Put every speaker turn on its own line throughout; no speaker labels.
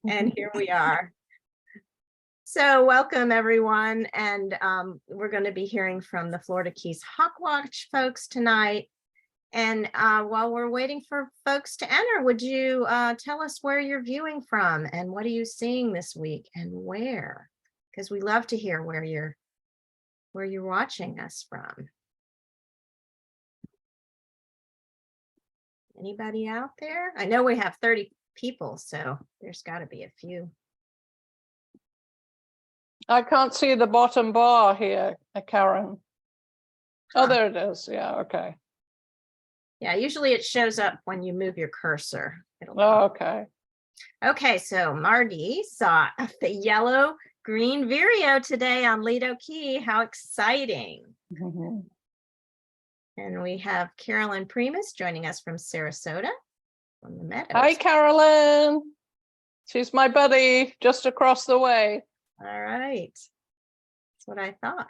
And here we are. So welcome everyone. And we're going to be hearing from the FL Keys Hawkwatch folks tonight. And while we're waiting for folks to enter, would you tell us where you're viewing from and what are you seeing this week and where? Because we love to hear where you're watching us from. Anybody out there? I know we have 30 people, so there's got to be a few.
I can't see the bottom bar here, Karen. Oh, there it is. Yeah, okay.
Yeah, usually it shows up when you move your cursor.
Oh, okay.
Okay, so Margie saw the yellow green Vireo today on Lido Key. How exciting.
Mm-hmm.
And we have Carolyn Primus joining us from Sarasota, from the Meadows.
Hi, Carolyn. She's my buddy just across the way.
All right. That's what I thought.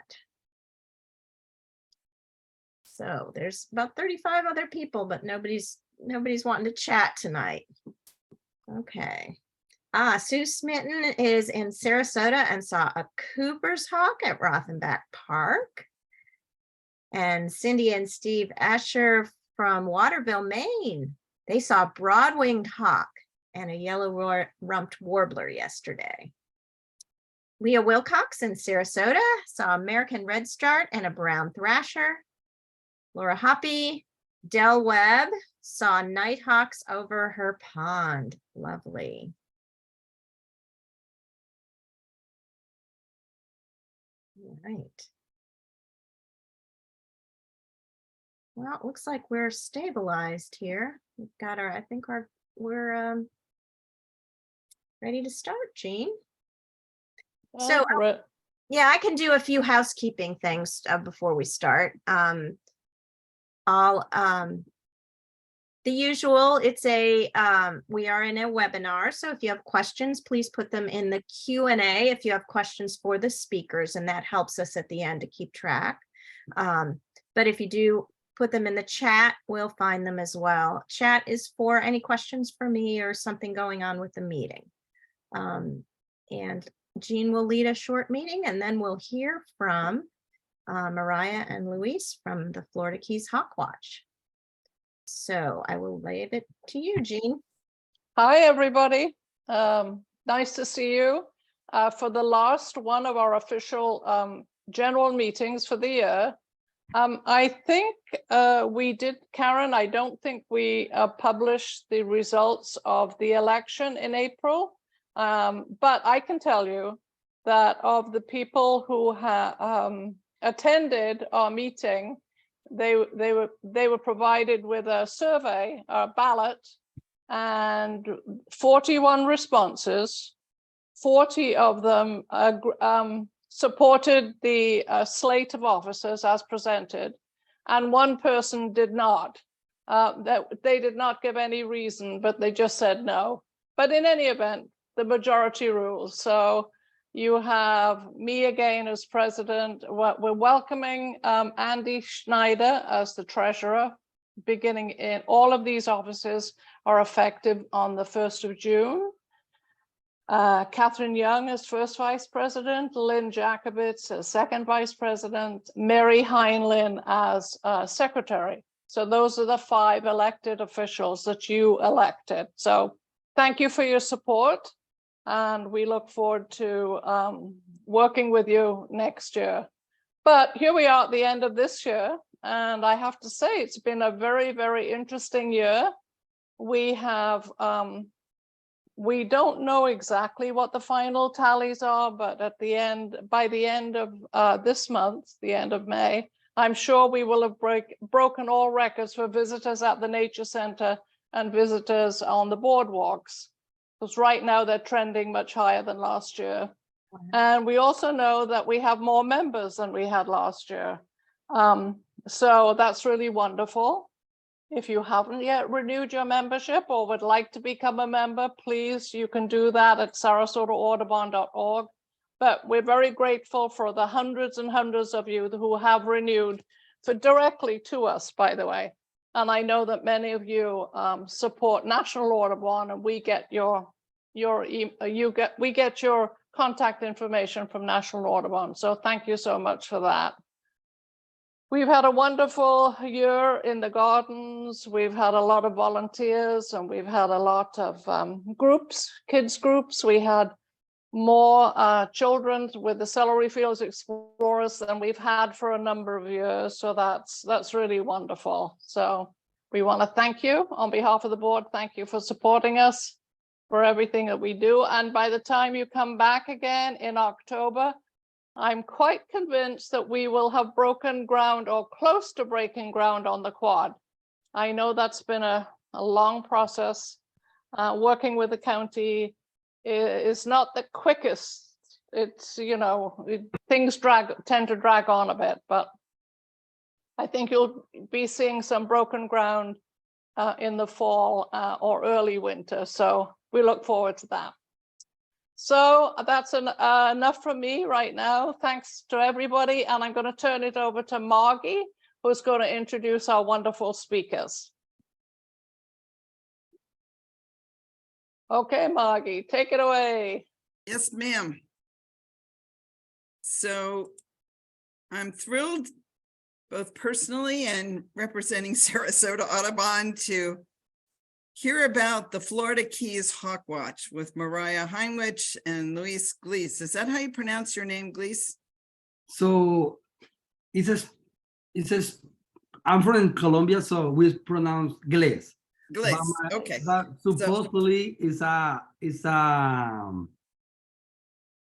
So there's about 35 other people, but nobody's wanting to chat tonight. Okay. Sue Smitten is in Sarasota and saw a Cooper's hawk at Rothenbach Park. And Cindy and Steve Asher from Waterville, Maine, they saw a broad-winged hawk and a yellow-rumped warbler yesterday. Leah Wilcox in Sarasota saw American redstart and a brown thrasher. Laura Hoppy, Del Webb saw nighthawks over her pond. Lovely. All right. Well, it looks like we're stabilized here. We've got our, we're ready to start, Jean. So yeah, I can do a few housekeeping things before we start. The usual, it's a, we are in a webinar. So if you have questions, please put them in the Q&A if you have questions for the speakers, and that helps us at the end to keep track. But if you do put them in the chat, we'll find them as well. Chat is for any questions for me or something going on with the meeting. And Jean will lead a short meeting, and then we'll hear from Mariah and Luis from the FL Keys Hawkwatch. So I will leave it to you, Jean.
Hi, everybody. Nice to see you for the last one of our official general meetings for the year. I think we did, Karen, I don't think we published the results of the election in April. But I can tell you that of the people who attended our meeting, they were provided with a survey, a ballot, and 41 responses. 40 of them supported the slate of officers as presented, and one person did not. They did not give any reason, but they just said no. But in any event, the majority rules. So you have me again as president. We're welcoming Andy Schneider as the treasurer, beginning in all of these offices are effective on the 1st of June. Catherine Young as first vice president, Lynn Jacobitz as second vice president, Mary Heinlein as secretary. So those are the 5 elected officials that you elected. So thank you for your support. And we look forward to working with you next year. But here we are at the end of this year. And I have to say, it's been a very, very interesting year. We have, we don't know exactly what the final tallies are, but at the end, by the end of this month, the end of May, I'm sure we will have broken all records for visitors at the Nature Center and visitors on the boardwalks. Because right now they're trending much higher than last year. Wow. And we also know that we have more members than we had last year. So that's really wonderful. If you haven't yet renewed your membership or would like to become a member, please, you can do that at sarasotaAudubon.org. But we're very grateful for the hundreds and hundreds of you who have renewed for directly to us, by the way. And I know that many of you support National Audubon, and we get your we get your contact information from National Audubon. So thank you so much for that. We've had a wonderful year in the gardens. We've had a lot of volunteers, and we've had a lot of groups, kids groups. We had more children with the Celery Fields Explorers than we've had for a number of years. So that's really wonderful. So we want to thank you on behalf of the board. Thank you for supporting us for everything that we do. And by the time you come back again in October, I'm quite convinced that we will have broken ground or close to breaking ground on the quad. I know that's been a long process. Working with the county is not the quickest. It's, things tend to drag on a bit, but I think you'll be seeing some broken ground in the fall or early winter. So we look forward to that. So that's enough from me right now. Thanks to everybody. And I'm going to turn it over to Margie, who's going to introduce our wonderful speakers. Okay, Margie, take it away.
Yes, ma'am. So I'm thrilled, both personally and representing Sarasota Audubon, to hear about the Florida Keys Hawkwatch with Mariah Heinrich and Luis Glees. Is that how you pronounce your name, Glees?
So I'm from Colombia, so we pronounce Glees.
Glees, okay.
That supposedly is a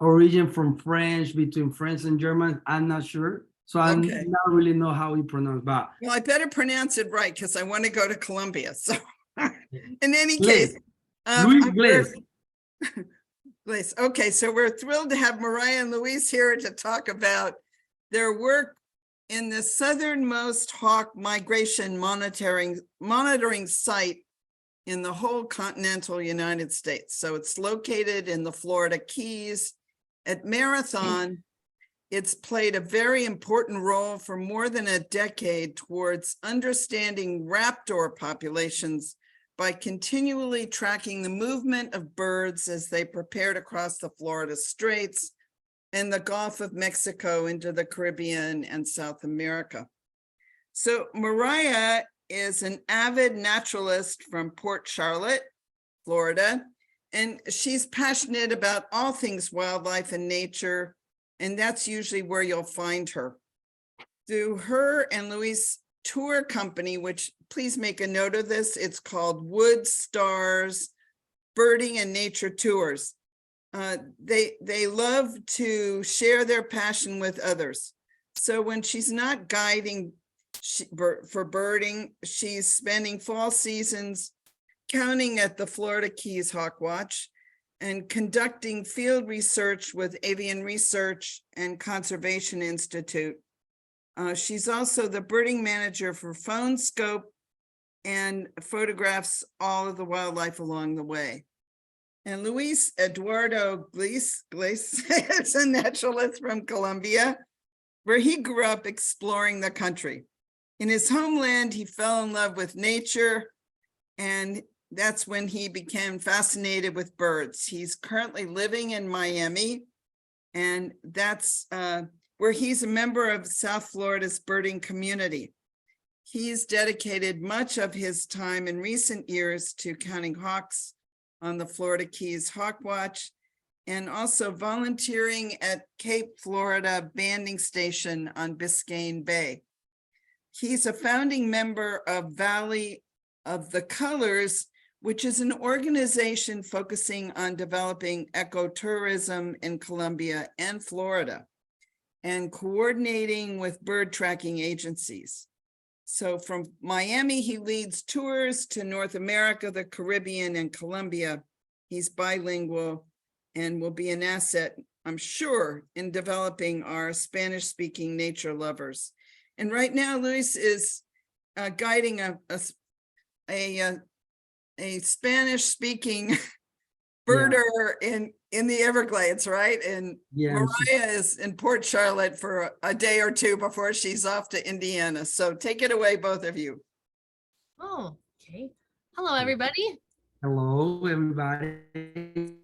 origin from French, between French and German. I'm not sure. So I
Okay.
not really know how we pronounce that.
Well, I better pronounce it right because I want to go to Colombia. So in any
Glees.
case,
Luis Glees.
Glees. Okay, so we're thrilled to have Mariah and Luis here to talk about their work in the southernmost hawk migration monitoring site in the whole continental United States. So it's located in the Florida Keys. At Marathon, it's played a very important role for more than a decade towards understanding raptor populations by continually tracking the movement of birds as they prepare to cross the Florida Straits and the Gulf of Mexico into the Caribbean and South America. So Mariah is an avid naturalist from Port Charlotte, Florida, and she's passionate about all things wildlife and nature, and that's usually where you'll find her. Through her and Luis' tour company, which please make a note of this, it's called Wood Stars Birding and Nature Tours. They love to share their passion with others. So when she's not guiding for birding, she's spending fall seasons counting at the Florida Keys Hawkwatch and conducting field research with Avian Research and Conservation Institute. She's also the birding manager for Phone Scope and photographs all of the wildlife along the way. And Luis Eduardo Glees is a naturalist from Colombia, where he grew up exploring the country. In his homeland, he fell in love with nature, and that's when he became fascinated with birds. He's currently living in Miami, and that's where he's a member of South Florida's birding community. He's dedicated much of his time in recent years to counting hawks on the Florida Keys Hawkwatch, and also volunteering at Cape Florida Banding Station on Biscayne Bay. He's a founding member of Valley of the Colors, which is an organization focusing on developing ecotourism in Colombia and Florida and coordinating with bird tracking agencies. So from Miami, he leads tours to North America, the Caribbean, and Colombia. He's bilingual and will be an asset, I'm sure, in developing our Spanish-speaking nature lovers. And right now, Luis is guiding a Spanish-speaking birder in the Everglades, right? And Mariah is in Port Charlotte for a day or two before she's off to Indiana. So take it away, both of you.
Oh, okay. Hello, everybody.
Hello, everybody.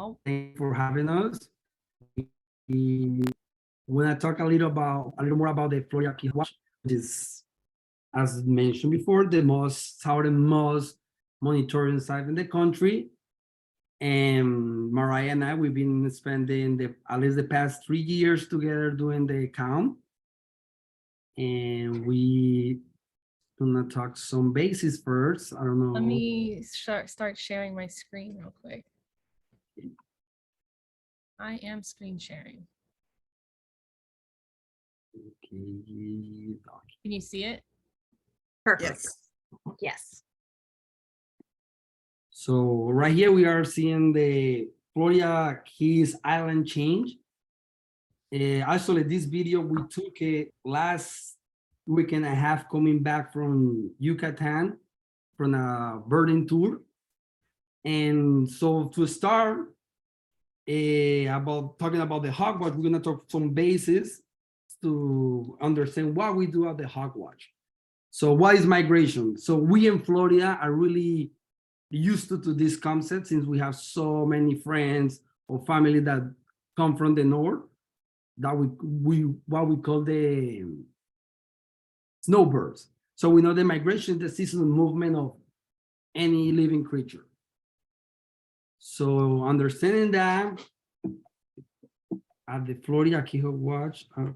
Oh,
Thank you for having us. We want to talk a little more about the Florida Keys Hawkwatch, which is, as mentioned before, the southernmost monitoring site in the country. And Mariah and I, we've been spending at least the past 3 years together doing the count. And we gonna talk some basics first. I don't know.
Let me start sharing my screen real quick. I am screen sharing.
Okay.
Can you see it?
Perfect.
Yes.
Yes.
So right here we are seeing the Florida Keys Island change. Actually, this video we took it last week and a half coming back from Yucatan from a birding tour. And so to start about talking about the Hawkwatch, we're gonna talk some bases to understand what we do at the Hawkwatch. So what is migration? So we in Florida are really used to this concept since we have so many friends or family that come from the north that we what we call the snowbirds. So we know the migration is the seasonal movement of any living creature. So understanding that at the Florida Keys Hawkwatch,
Trying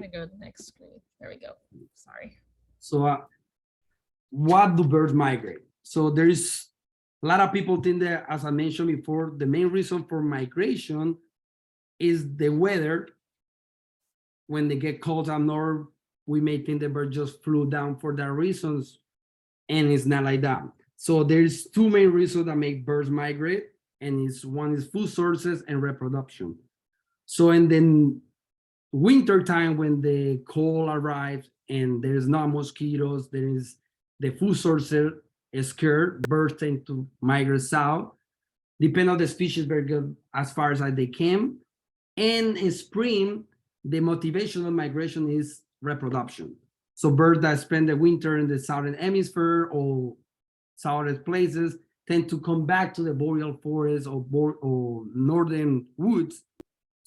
to go to the next screen. There we go. Sorry.
so what do birds migrate? So there is a lot of people think that, as I mentioned before, the main reason for migration is the weather. When they get cold up north, we may think the bird just flew down for that reasons, and it's not like that. So there's two main reasons that make birds migrate, and one is food sources and reproduction. So in the winter time, when the cold arrives and there's no mosquitoes, there is the food source is scarce, birds tend to migrate south. Depending on the species, very good as far as they can. And in spring, the motivation of migration is reproduction. So birds that spend the winter in the southern hemisphere or southern places tend to come back to the boreal forest or northern woods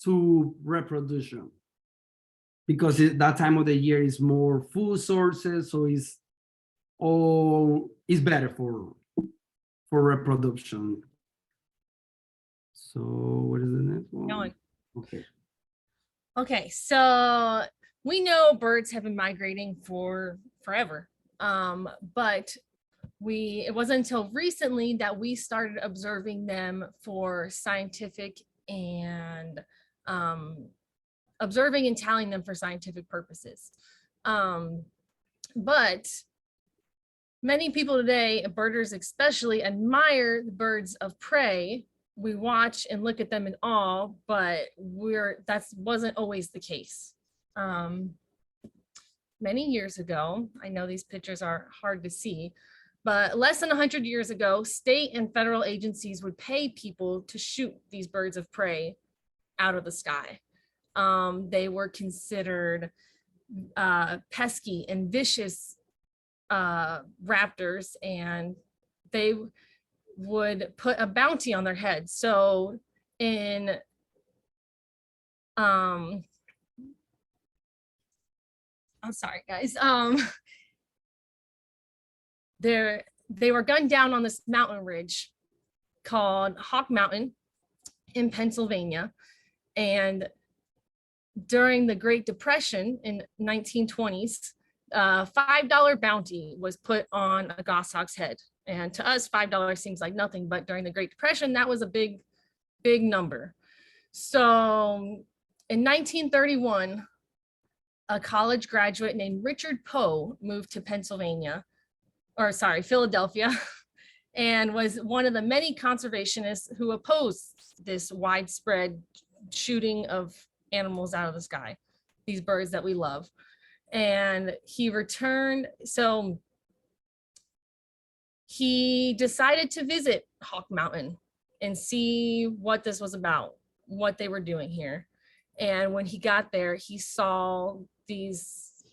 to reproduction, because that time of the year is more food sources, so it's better for reproduction. So what is the next one?
Going.
Okay.
Okay, so we know birds have been migrating for forever, but it wasn't until recently that we started observing them for scientific and observing and tallying them for scientific purposes. But many people today, birders especially, admire the birds of prey. We watch and look at them in awe, but that wasn't always the case. Many years ago, I know these pictures are hard to see, but less than 100 years ago, state and federal agencies would pay people to shoot these birds of prey out of the sky. They were considered pesky and vicious raptors, and they would put a bounty on their head. So I'm sorry guys, they were gunned down on this mountain ridge called Hawk Mountain in Pennsylvania. And during the Great Depression in 1920s, $5 bounty was put on a goshawk's head. And to us, $5 seems like nothing, but during the Great Depression, that was a big number. So in 1931, a college graduate named Richard Poe moved to Philadelphia, and was one of the many conservationists who opposed this widespread shooting of animals out of the sky, these birds that we love. And he returned, so he decided to visit Hawk Mountain and see what this was about, what they were doing here. And when he got there, he saw these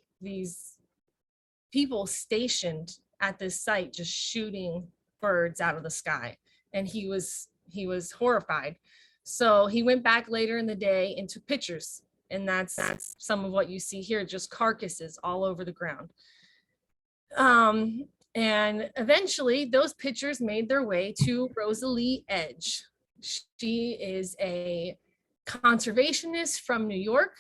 people stationed at this site just shooting birds out of the sky. And he was he was horrified. So he went back later in the day and took pictures. And that's some of what you see here, just carcasses all over the ground. And eventually those pictures made their way to Rosalie Edge. She is a conservationist from New York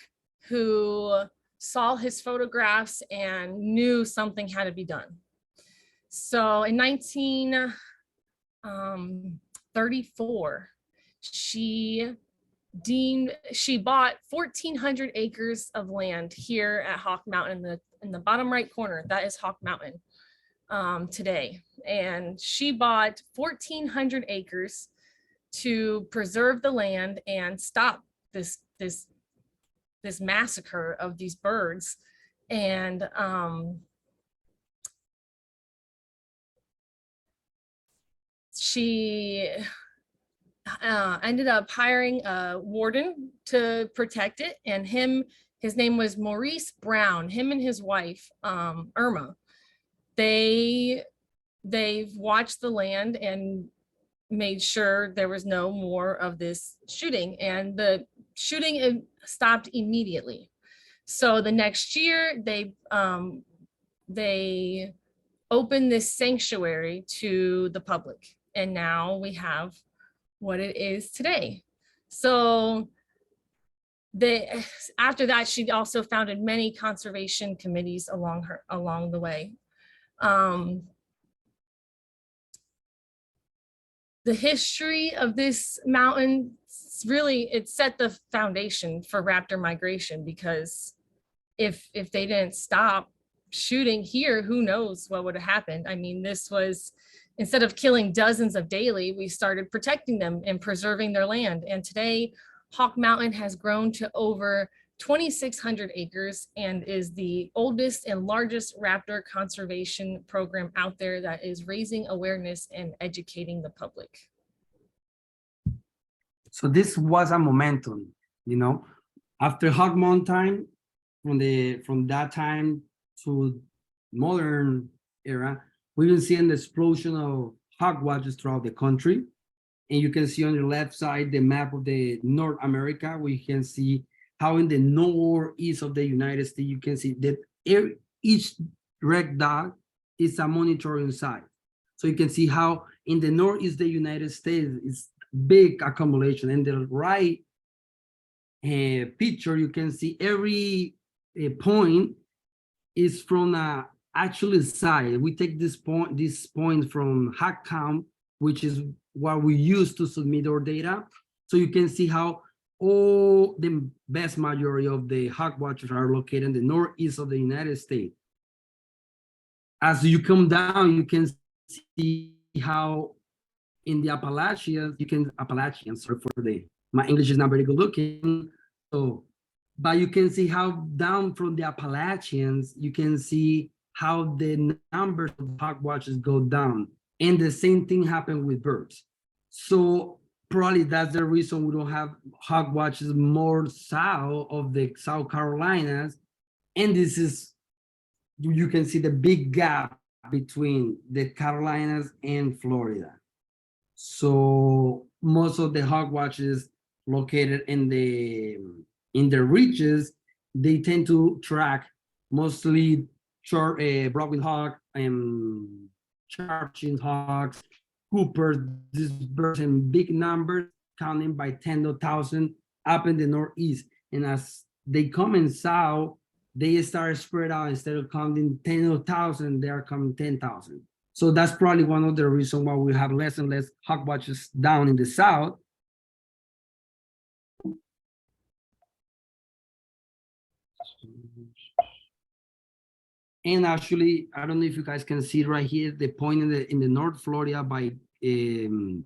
who saw his photographs and knew something had to be done. So in 1934, she bought 1,400 acres of land here at Hawk Mountain in the bottom right corner. That is Hawk Mountain today. And she bought 1,400 acres to preserve the land and stop this massacre of these birds. And she ended up hiring a warden to protect it, and his name was Maurice Brown. Him and his wife, Irma, they've watched the land and made sure there was no more of this shooting, and the shooting stopped immediately. So the next year they opened this sanctuary to the public, and now we have what it is today. So after that, she also founded many conservation committees along the way. The history of this mountain, really, it set the foundation for raptor migration, because if they didn't stop shooting here, who knows what would have happened. I mean, this was, instead of killing dozens of daily, we started protecting them and preserving their land. And today, Hawk Mountain has grown to over 2,600 acres and is the oldest and largest raptor conservation program out there that is raising awareness and educating the public.
So this was a momentum, you know, after Hawk Mountain, from that time to modern era, we've been seeing the explosion of hawkwatches throughout the country. And you can see on the left side the map of the North America. We can see how in the northeast of the United States, you can see that each red dot is a monitoring site. So you can see how in the northeast of the United States is big accumulation. In the right picture, you can see every point is from a actual site. We take this point from hack count, which is what we use to submit our data. So you can see how all the vast majority of the hawkwatchers are located in the northeast of the United States. As you come down, you can see how in the Appalachians, sorry for my English is not very good looking. So, but you can see how down from the Appalachians, you can see how the numbers of hawkwatchers go down. And the same thing happened with birds. So probably that's the reason we don't have hawkwatchers more south of the South Carolinas. And this is, you can see the big gap between the Carolinas and Florida. So most of the hawkwatchers located in the ridges, they tend to track mostly short brown hawk and charging hawks, Coopers, these birds in big numbers, counting by 10,000 up in the northeast. And as they come in south, they start spread out. Instead of counting 10,000, they are coming 10,000. So that's probably one of the reasons why we have less and less hawkwatchers down in the south. And actually, I don't know if you guys can see right here, the point in the North Florida by
I'm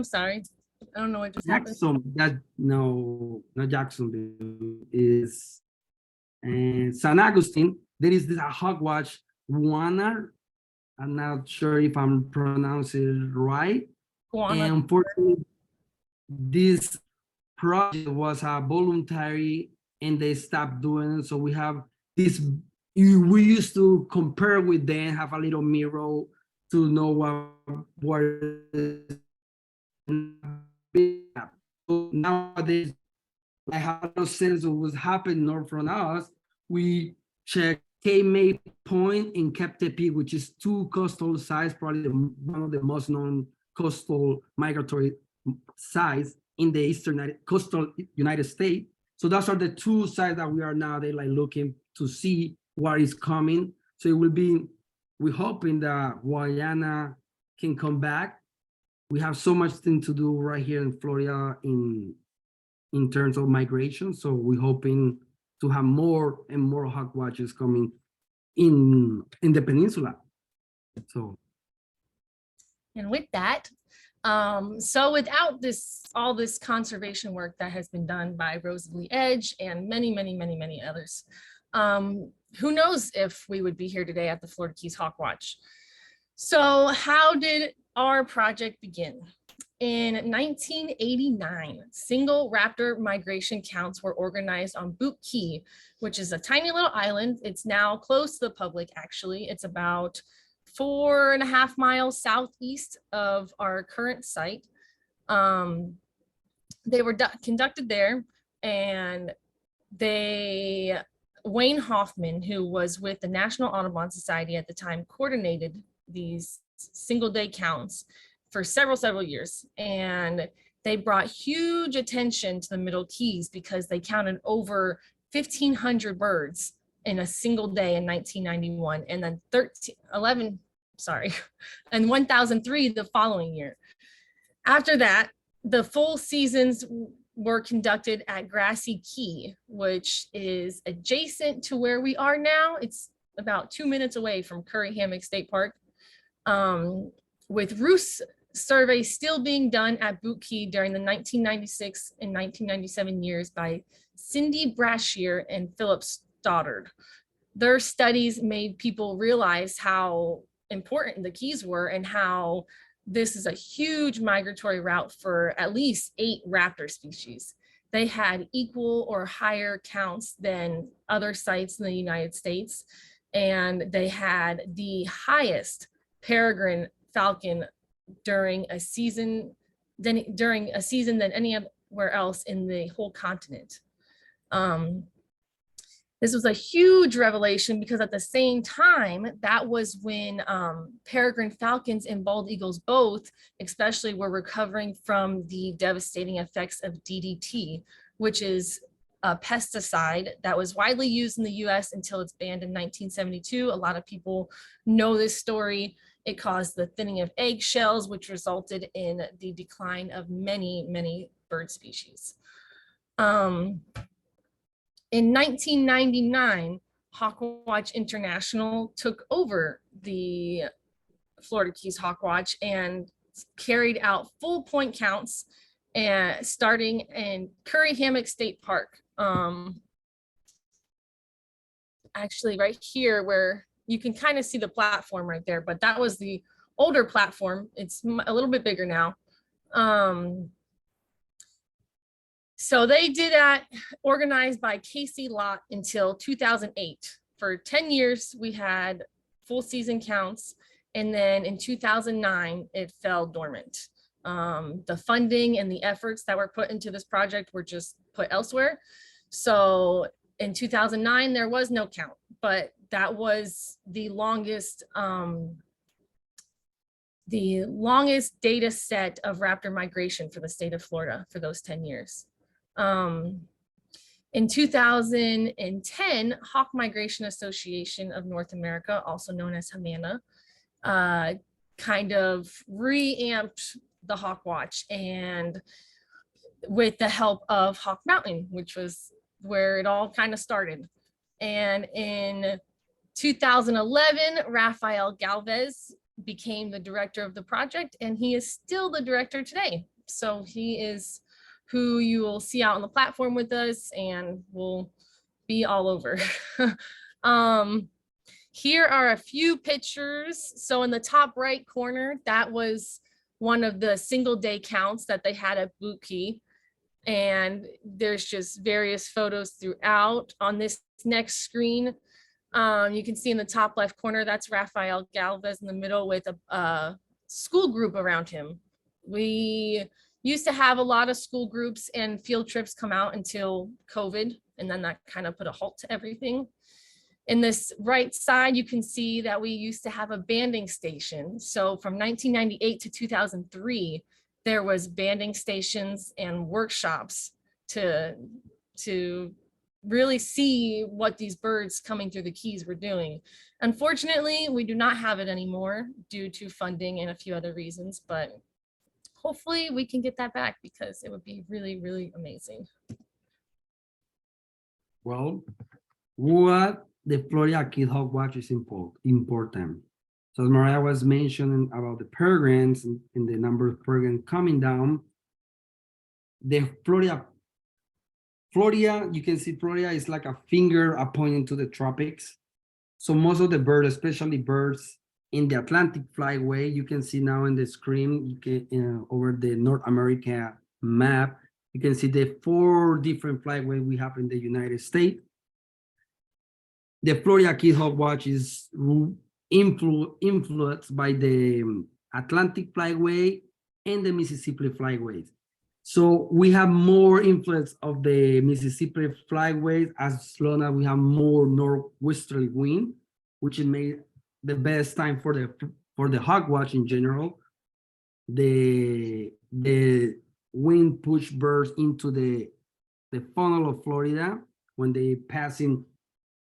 sorry, I don't know what just happened.
No, not Jacksonville, is San Agustin. There is this hawkwatch, Guana. I'm not sure if I'm pronouncing it right.
Guana.
And unfortunately, this project was voluntary and they stopped doing it. So we have this, we used to compare with them, have a little mirror to know what is So nowadays, like how those cities was happening north from us, we check K-May Point and Cap Tepe, which is two coastal sites, probably one of the most known coastal migratory sites in the eastern coastal United States. So those are the two sites that we are now they like looking to see what is coming. So it will be, we're hoping that Guyana can come back. We have so much thing to do right here in Florida in terms of migration. So we're hoping to have more and more hawkwatches coming in the peninsula. So.
And with that, so without all this conservation work that has been done by Rosalie Edge and many others, who knows if we would be here today at the Florida Keys Hawkwatch. So how did our project begin? In 1989, single raptor migration counts were organized on Boot Key, which is a tiny little island. It's now closed to the public, actually. It's about 4.5 miles southeast of our current site. They were conducted there, and Wayne Hoffman, who was with the National Audubon Society at the time, coordinated these single day counts for several years. And they brought huge attention to the Middle Keys because they counted over 1,500 birds in a single day in 1991, and then 1,003 the following year. After that, the full seasons were conducted at Grassy Key, which is adjacent to where we are now. It's about 2 minutes away from Curry Hammock State Park, with roost surveys still being done at Boot Key during the 1996 and 1997 years by Cindy Brashear and Philip Stoddard. Their studies made people realize how important the Keys were and how this is a huge migratory route for at least 8 raptor species. They had equal or higher counts than other sites in the United States, and they had the highest peregrine falcon during a season than anywhere else in the whole continent. This was a huge revelation because at the same time, that was when peregrine falcons and bald eagles both, especially, were recovering from the devastating effects of DDT, which is a pesticide that was widely used in the US until it's banned in 1972. A lot of people know this story. It caused the thinning of eggshells, which resulted in the decline of many bird species. In 1999, Hawkwatch International took over the Florida Keys Hawkwatch and carried out full point counts, and starting in Curry Hammock State Park. Actually, right here where you can kind of see the platform right there, but that was the older platform. It's a little bit bigger now. So they did that, organized by Casey Lott, until 2008. For 10 years, we had full season counts. And then in 2009, it fell dormant. The funding and the efforts that were put into this project were just put elsewhere. So in 2009, there was no count, but that was the longest data set of raptor migration for the state of Florida for those 10 years. In 2010, Hawk Migration Association of North America, also known as HAMANA, kind of reamped the Hawkwatch, and with the help of Hawk Mountain, which was where it all kind of started. And in 2011, Rafael Galvez became the director of the project, and he is still the director today. So he is who you will see out on the platform with us and will be all over. Here are a few pictures. So in the top right corner, that was one of the single day counts that they had at Boot Key. And there's just various photos throughout. On this next screen, you can see in the top left corner, that's Rafael Galvez in the middle with a school group around him. We used to have a lot of school groups and field trips come out until COVID, and then that kind of put a halt to everything. In this right side, you can see that we used to have a banding station. So from 1998 to 2003, there was banding stations and workshops to really see what these birds coming through the Keys were doing. Unfortunately, we do not have it anymore due to funding and a few other reasons, but hopefully we can get that back because it would be really, really amazing.
Well, what the Florida Keys Hawkwatch is important. So as Mariah was mentioning about the peregrines and the number of peregrines coming down, the Florida, you can see Florida is like a finger pointing to the tropics. So most of the birds, especially birds in the Atlantic flyway, you can see now in the screen, you can over the North America map, you can see the 4 different flyways we have in the United States. The Florida Keys Hawkwatch is influenced by the Atlantic flyway and the Mississippi flyways. So we have more influence of the Mississippi flyways as long as we have more northwesterly wind, which is made the best time for the hawkwatch in general. The wind push birds into the funnel of Florida when they passing,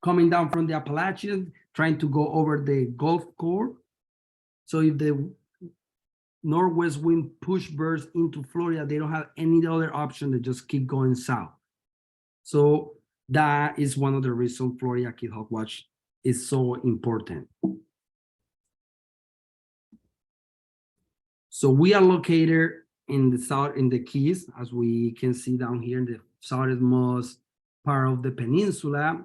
coming down from the Appalachians, trying to go over the Gulf Coast. So if the northwest wind push birds into Florida, they don't have any other option. They just keep going south. So that is one of the reasons Florida Keys Hawkwatch is so important. So we are located in the south, in the Keys, as we can see down here in the southernmost part of the peninsula.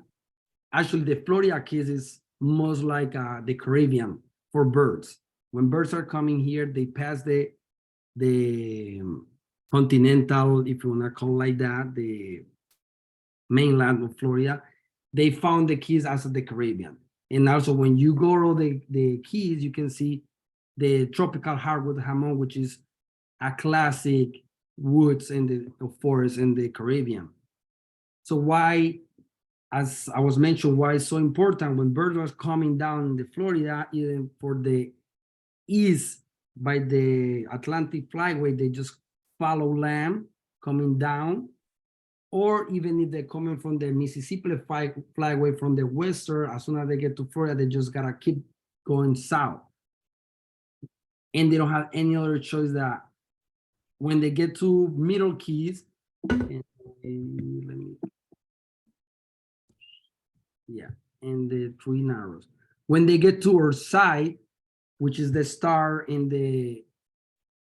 Actually, the Florida Keys is most like the Caribbean for birds. When birds are coming here, they pass the continental, if you want to call it like that, the mainland of Florida. They found the Keys as the Caribbean. And also when you go to the Keys, you can see the tropical hardwood hammock, which is a classic woods in the forest in the Caribbean. So why, as I was mentioned, why it's so important when birds are coming down in the Florida, even for the east by the Atlantic flyway, they just follow land coming down, or even if they're coming from the Mississippi flyway from the western, as soon as they get to Florida, they just gotta keep going south. And they don't have any other choice that when they get to Middle Keys, and the Three Narrows. When they get to our side, which is the star in the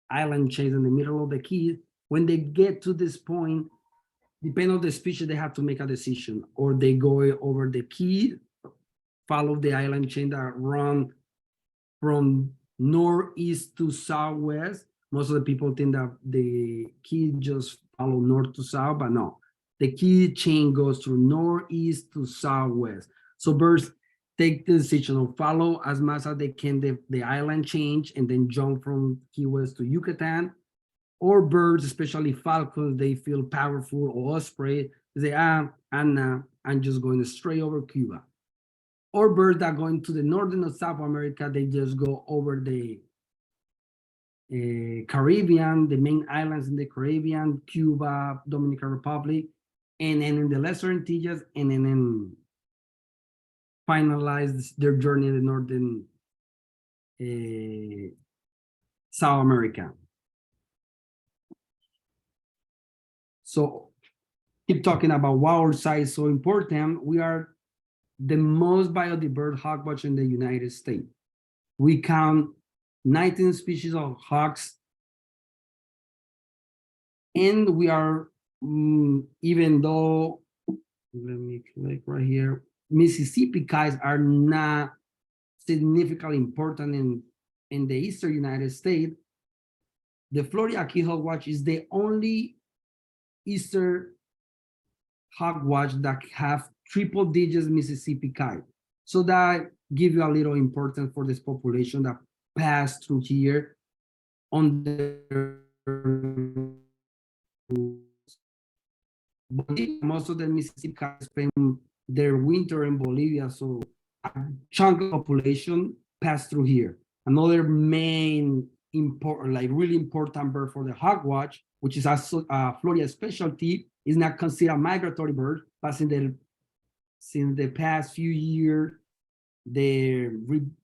island chains in the middle of the Keys, when they get to this point, depending on the species, they have to make a decision, or they go over the Key, follow the island chain that run from northeast to southwest. Most of the people think that the Key just follow north to south, but no. The Key chain goes through northeast to southwest. So birds take the decision of follow as much as they can the island change and then jump from Key West to Yucatan. Or birds, especially falcons, they feel powerful, or osprey, they say, I'm just going straight over Cuba. Or birds that are going to the northern of South America, they just go over the Caribbean, the main islands in the Caribbean, Cuba, Dominican Republic, and then in the Lesser Antilles, and then finalize their journey in the northern South America. So keep talking about why our site is so important. We are the most biodiverse hawkwatch in the United States. We count 19 species of hawks. And we are, even though, let me click right here, Mississippi kites are not significantly important in the eastern United States, the Florida Keys Hawkwatch is the only eastern hawkwatch that have triple digits Mississippi kite. So that give you a little importance for this population that passed through here. on the most of the Mississippi cats spend their winter in Bolivia, so a chunk of population pass through here. Another main important, like really important bird for the hawkwatch, which is also a Florida specialty, is not considered a migratory bird, but since the past few years, the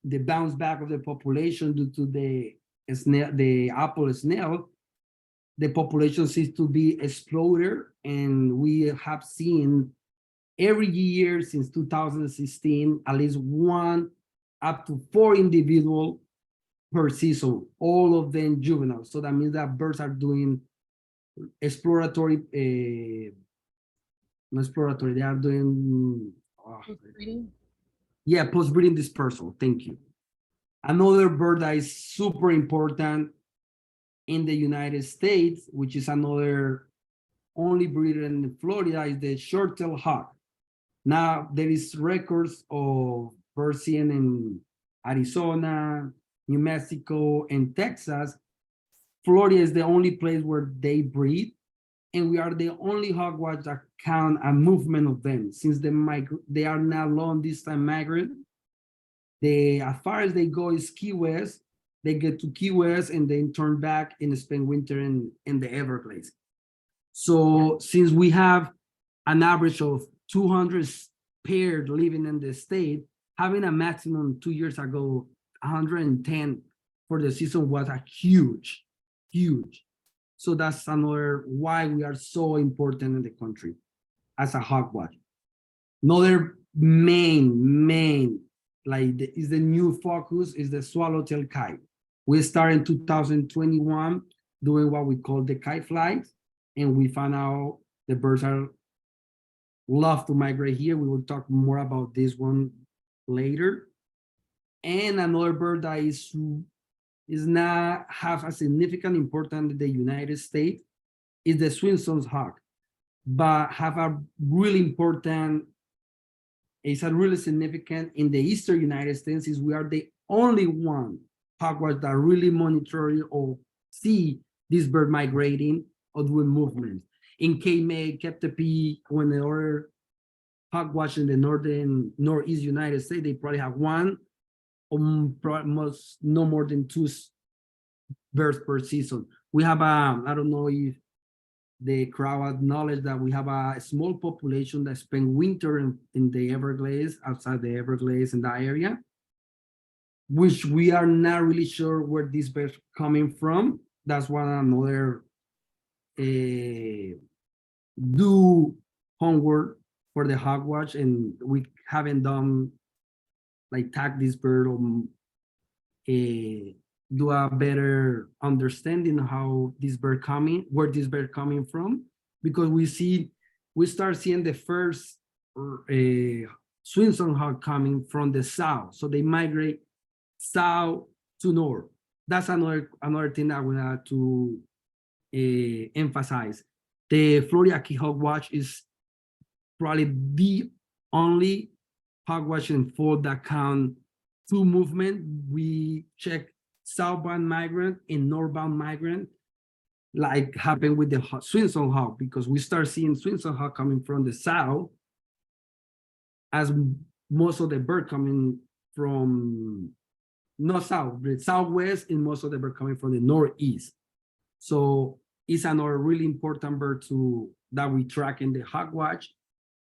bounce back of the population due to the apple snail, the population seems to be exploded, and we have seen every year since 2016 at least 1 up to 4 individuals per season, all of them juveniles. So that means that birds are doing exploratory, not exploratory, they are doing
Breeding.
yeah, post-breeding dispersal. Thank you. Another bird that is super important in the United States, which is another only breeder in Florida, is the short-tailed hawk. Now, there is records of birds seen in Arizona, New Mexico, and Texas. Florida is the only place where they breed, and we are the only hawkwatch that count a movement of them. Since they are now long distance migrant, as far as they go is Key West. They get to Key West and then turn back and spend winter in the Everglades. So since we have an average of 200 pairs living in the state, having a maximum 2 years ago, 110 for the season was a huge. So that's another why we are so important in the country as a hawkwatch. Another main, like is the new focus is the swallowtail kite. We started in 2021 doing what we call the kite flights, and we found out the birds love to migrate here. We will talk more about this one later. And another bird that is not have a significant importance in the United States is the Swinson hawk, but have a really important, it's a really significant in the Eastern United States, is we are the only one hawkwatch that really monitor or see this bird migrating or doing movements. In Cape May, when the other hawkwatch in the northeast United States, they probably have one or no more than 2 birds per season. We have I don't know if the crowd acknowledge that we have a small population that spend winter in the Everglades, outside the Everglades in that area, which we are not really sure where these birds coming from. That's one another do homework for the hawkwatch, and we haven't done like tag this bird or do a better understanding of how this bird where this bird coming from, because we start seeing the first Swinson hawk coming from the south, so they migrate south to north. That's another thing that we have to emphasize. The Florida Keys Hawkwatch is probably the only hawkwatch in Florida that count 2 movement. We check southbound migrant and northbound migrant, like happened with the Swinson hawk, because we start seeing Swinson hawk coming from the south, as most of the bird coming from not south, but southwest, and most of the bird coming from the northeast. So it's another really important bird that we track in the hawkwatch.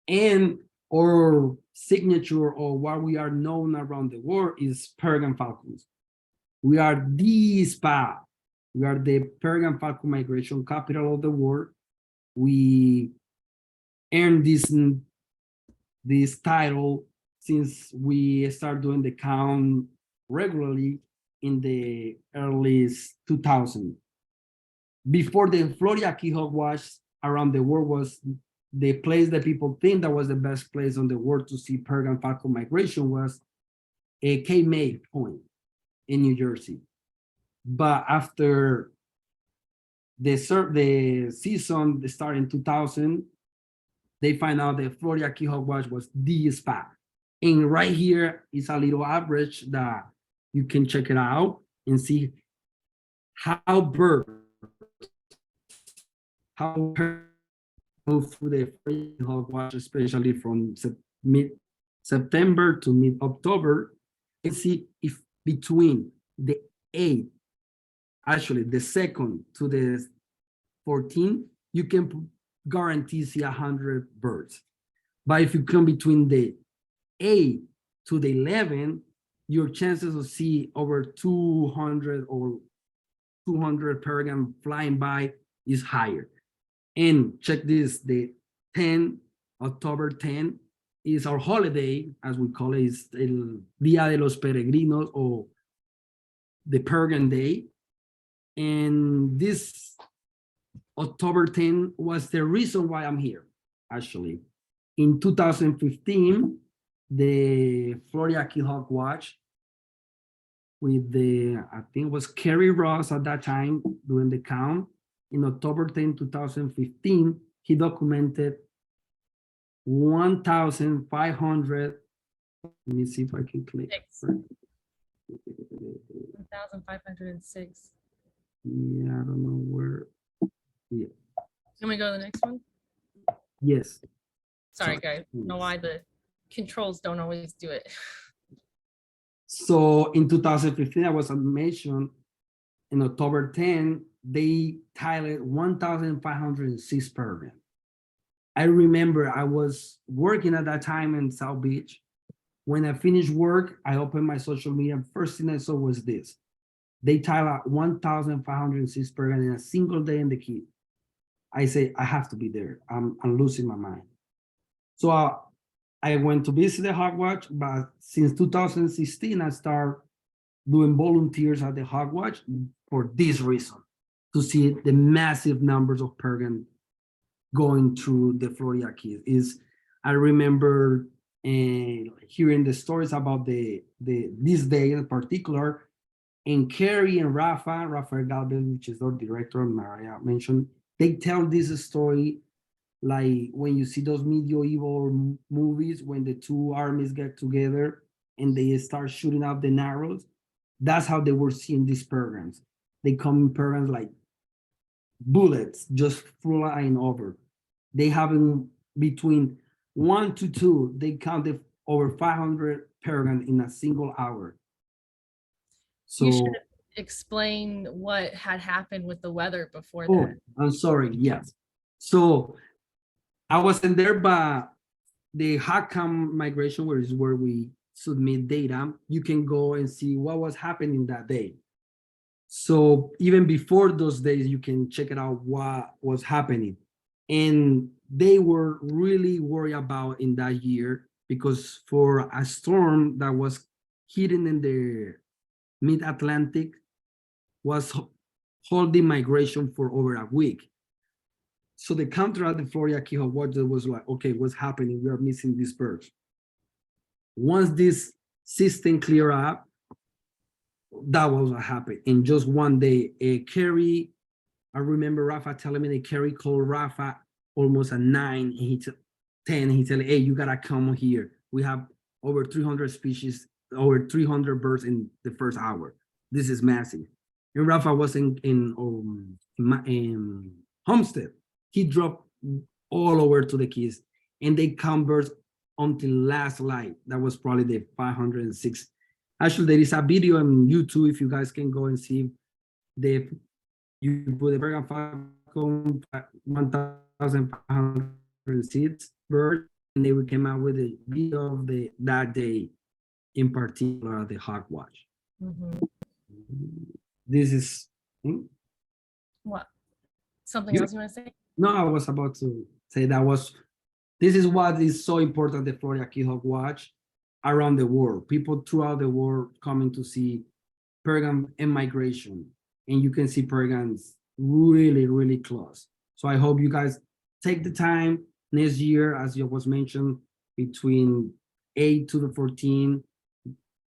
And our signature, or what we are known around the world, is peregrine falcons. We are the spot. We are the peregrine falcon migration capital of the world. We earned this title since we started doing the count regularly in the early 2000s. Before the Florida Keys Hawkwatch around the world was the place that people think that was the best place on the world to see peregrine falcon migration was a Cape May Point in New Jersey. But after the season started in 2000, they find out the Florida Keys Hawkwatch was the spot. And right here is a little average that you can check it out and see how birds, how move through the FL Hawkwatch, especially from mid-September to mid-October, and see if between the 8th, actually the 2nd to the 14th, you can guarantee see 100 birds. But if you come between the 8th to the 11th, your chances of see over 200 or 200 peregrine flying by is higher. And check this, the October 10 is our holiday, as we call it, is el Día de los Peregrinos, or the Peregrine Day. And this October 10 was the reason why I'm here, actually. In 2015, the Florida Keys Hawkwatch with the, I think it was Kerry Ross at that time doing the count. In October 10, 2015, he documented 1,500. Let me see if I can click.
1,506.
Yeah, I don't know where. Yeah.
Can we go to the next one?
Yes.
Sorry, guys. I don't know why the controls don't always do it.
So in 2015, I was mentioned in October 10, they titled 1,506 peregrine. I remember I was working at that time in South Beach. When I finished work, I opened my social media. First thing I saw was this. They titled 1,506 peregrine in a single day in the Key. I say, I have to be there. I'm losing my mind. So I went to visit the Hawkwatch, but since 2016, I started doing volunteers at the Hawkwatch for this reason, to see the massive numbers of peregrine going through the Florida Keys. I remember hearing the stories about this day in particular, and Kerry and Rafael Galvez, which is our director, and Maria mentioned, they tell this story like when you see those medieval movies, when the two armies get together and they start shooting out the arrows. That's how they were seeing these peregrines. They come in peregrines like bullets just flying over. They have in between 1 to 2, they counted over 500 peregrines in a single hour.
You
So,
should explain what had happened with the weather before
oh,
that.
I'm sorry, yes. So I wasn't there, but the HACCAM migration, where is where we submit data, you can go and see what was happening that day. So even before those days, you can check it out what was happening. And they were really worried about in that year, because for a storm that was hitting in the mid-Atlantic was holding migration for over a week. So the counter at the Florida Keys Hawkwatch was like, okay, what's happening? We are missing these birds. Once this system clear up, that was what happened. In just one day, Kerry, I remember Rafa telling me that Kerry called Rafa almost at 9, and he 10, he said, hey, you gotta come here. We have over 300 species, over 300 birds in the first hour. This is massive. And Rafa was in Homestead. He dropped all over to the Keys, and they count birds until last light. That was probably the 506. Actually, there is a video on YouTube if you guys can go and see. You put the Bergen Falcon 1,506 birds, and they came out with a video of that day, in particular the Hawkwatch.
Mhm.
This is
What? Something else you want to say?
no, I was about to say this is what is so important, the Florida Keys Hawkwatch around the world. People throughout the world coming to see peregrine and migration, and you can see peregrines really, really close. So I hope you guys take the time next year, as you was mentioned, between 8 to the 14,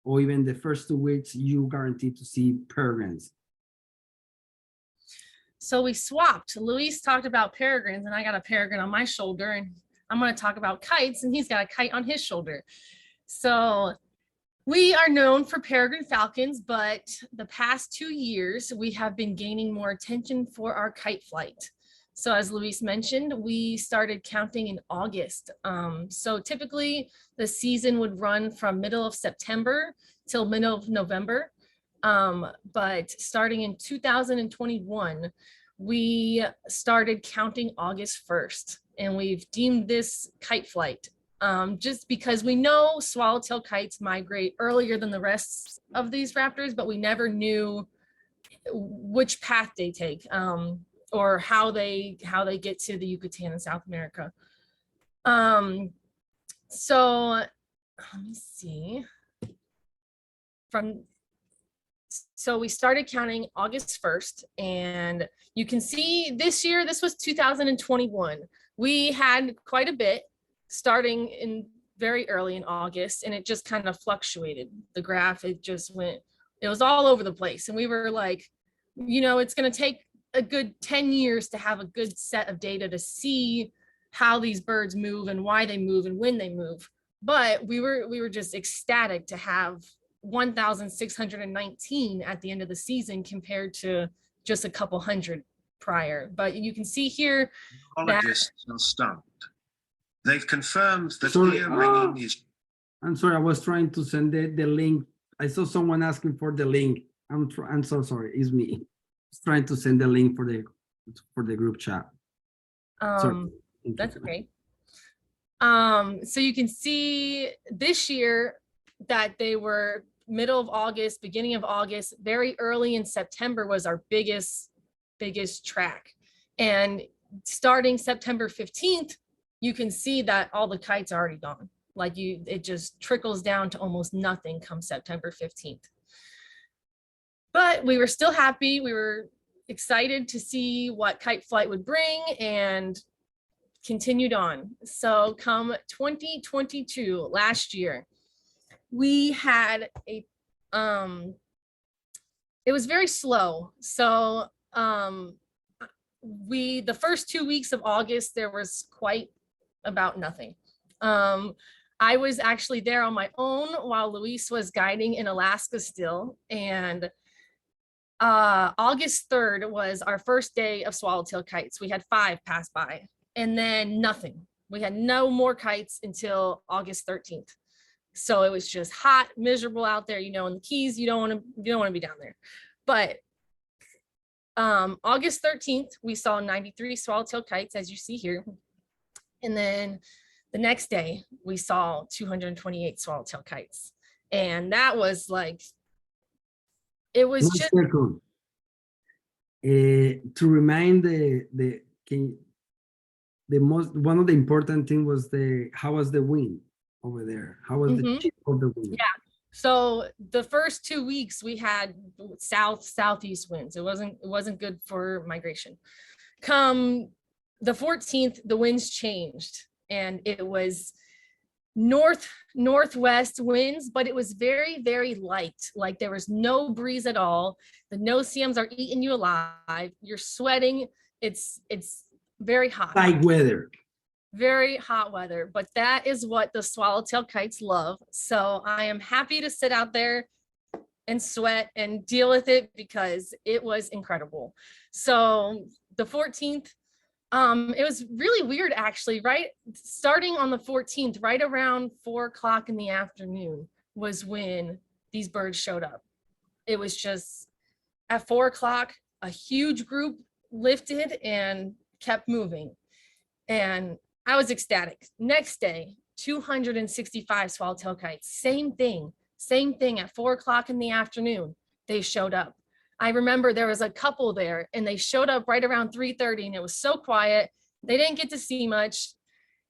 or even the first 2 weeks, you guaranteed to see peregrines.
So we swapped. Luis talked about peregrines, and I got a peregrine on my shoulder, and I'm going to talk about kites, and he's got a kite on his shoulder. So We are known for peregrine falcons, but the past 2 years, we have been gaining more attention for our kite flight. So as Luis mentioned, we started counting in August. So typically the season would run from middle of September till middle of November. But starting in 2021, we started counting August 1st, and we've deemed this kite flight. Just because we know swallowtail kites migrate earlier than the rest of these raptors, but we never knew which path they take, or how they get to the Yucatan in South America. So let me see. So we started counting August 1st, and you can see this year, this was 2021. We had quite a bit starting in very early in August, and it just kind of fluctuated. The graph, it was all over the place. And we were like, it's going to take a good 10 years to have a good set of data to see how these birds move and why they move and when they move. But we were just ecstatic to have 1,619 at the end of the season compared to just a couple hundred prior. But you can see here that
Ecologists are stunned. They've confirmed that
Sorry.
ear ringing is
I'm sorry, I was trying to send the link. I saw someone asking for the link. I'm so sorry, it's me. I was trying to send the link for the group chat. Sorry.
that's okay. So you can see this year that they were middle of August, beginning of August, very early in September was our biggest track. And starting September 15th, you can see that all the kites are already gone. Like it just trickles down to almost nothing come September 15th. But we were still happy. We were excited to see what kite flight would bring, and continued on. So come 2022, last year, we had it was very slow. So the first 2 weeks of August, there was quite about nothing. I was actually there on my own while Luis was guiding in Alaska still. And August 3rd was our first day of swallowtail kites. We had 5 pass by, and then nothing. We had no more kites until August 13th. So it was just hot, miserable out there, in the Keys. You don't want to be down there. But August 13th, we saw 93 swallowtail kites, as you see here. And then the next day, we saw 228 swallowtail kites. And that was like, it was
One
just
second. To remind one of the important thing was how was the wind over there? How was the chip of the wind?
Yeah. So the first 2 weeks we had southeast winds. It wasn't good for migration. Come the 14th, the winds changed, and it was northwest winds, but it was very, very light. Like there was no breeze at all. The no-see-ums are eating you alive. You're sweating. It's very hot.
Like weather.
Very hot weather, but that is what the swallowtail kites love. So I am happy to sit out there and sweat and deal with it because it was incredible. So the 14th, it was really weird actually, right? Starting on the 14th, right around 4 o'clock in the afternoon was when these birds showed up. It was just at 4 o'clock, a huge group lifted and kept moving. And I was ecstatic. Next day, 265 swallowtail kites, same thing at 4 o'clock in the afternoon, they showed up. I remember there was a couple there and they showed up right around 3:30 and it was so quiet. They didn't get to see much.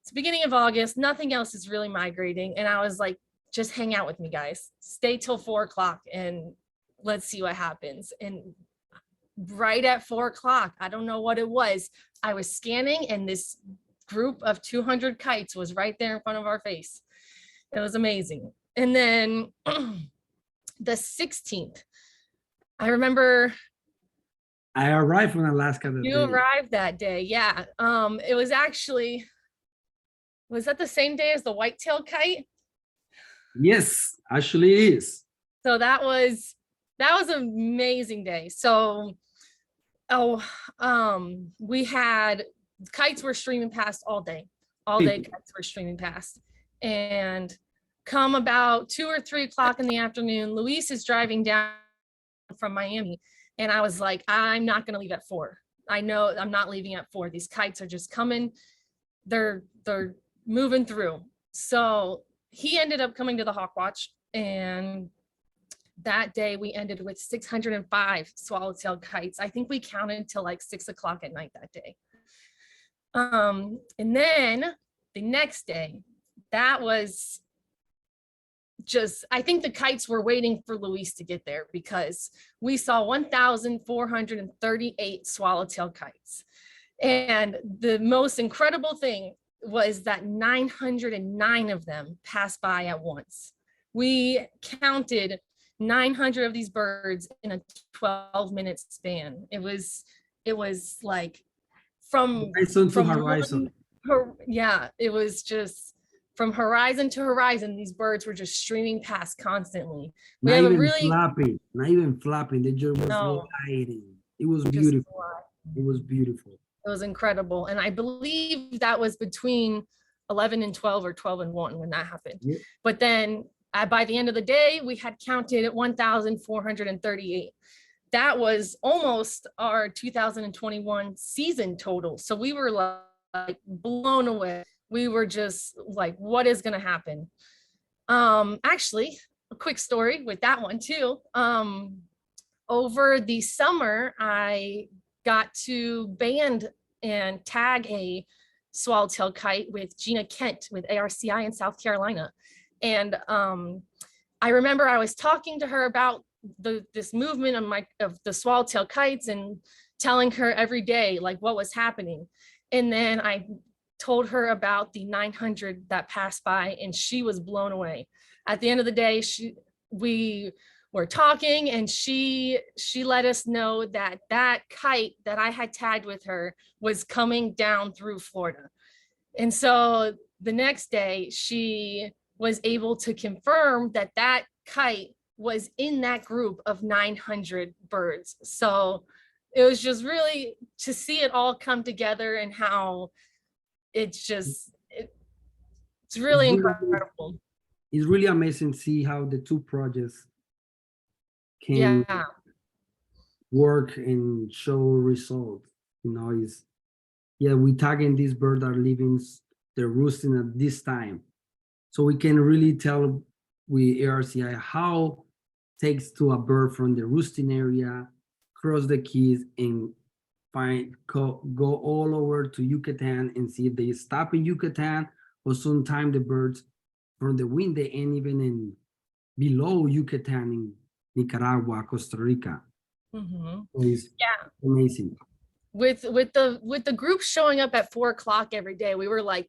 It's the beginning of August, nothing else is really migrating. And I was like, just hang out with me, guys. Stay till 4 o'clock and let's see what happens. And right at 4 o'clock, I don't know what it was, I was scanning and this group of 200 kites was right there in front of our face. It was amazing. And then the 16th, I remember
I arrived from Alaska that
you
day.
arrived that day. Yeah. It was actually, was that the same day as the whitetail kite?
Yes, actually it is.
So that was an amazing day. So, we had kites were streaming past all day. All day kites were streaming past. And come about 2 or 3 o'clock in the afternoon, Luis is driving down from Miami. And I was like, I'm not going to leave at 4. I know I'm not leaving at 4. These kites are just coming. They're moving through. So he ended up coming to the Hawkwatch, and that day we ended with 605 swallowtail kites. I think we counted till like 6 o'clock at night that day. And then the next day, that was just, I think the kites were waiting for Luis to get there, because we saw 1,438 swallowtail kites. And the most incredible thing was that 909 of them passed by at once. We counted 900 of these birds in a 12-minute span. It was like from
Horizon to horizon.
Yeah, it was just from horizon to horizon. These birds were just streaming past constantly. We
Not
have a
even
really
flapping, not even flapping. They just was
No.
gliding. It was
just
beautiful.
fly.
It was beautiful.
It was incredible. And I believe that was between 11 and 12 or 12 and 1 when that happened.
Yeah.
But then by the end of the day, we had counted 1,438. That was almost our 2021 season total. So we were like blown away. We were just like, what is going to happen? Actually, a quick story with that one too. Over the summer, I got to band and tag a swallowtail kite with Gina Kent with ARCI in South Carolina. And I remember I was talking to her about this movement of the swallowtail kites and telling her every day like what was happening. And then I told her about the 900 that passed by, and she was blown away. At the end of the day, we were talking, and she let us know that that kite that I had tagged with her was coming down through Florida. And so the next day she was able to confirm that that kite was in that group of 900 birds. So it was just really to see it all come together, and how it's really incredible.
It's really amazing to see how the two projects can
Yeah.
work and show results. You know, we tagging these birds are living, they're roosting at this time. So we can really tell with ARCI how it takes to a bird from the roosting area, cross the Keys, and go all over to Yucatan and see if they stop in Yucatan, or sometimes the birds from the wind they end even in below Yucatan in Nicaragua, Costa Rica.
Mm-hmm.
So it's amazing.
With the group showing up at 4 o'clock every day, we were like,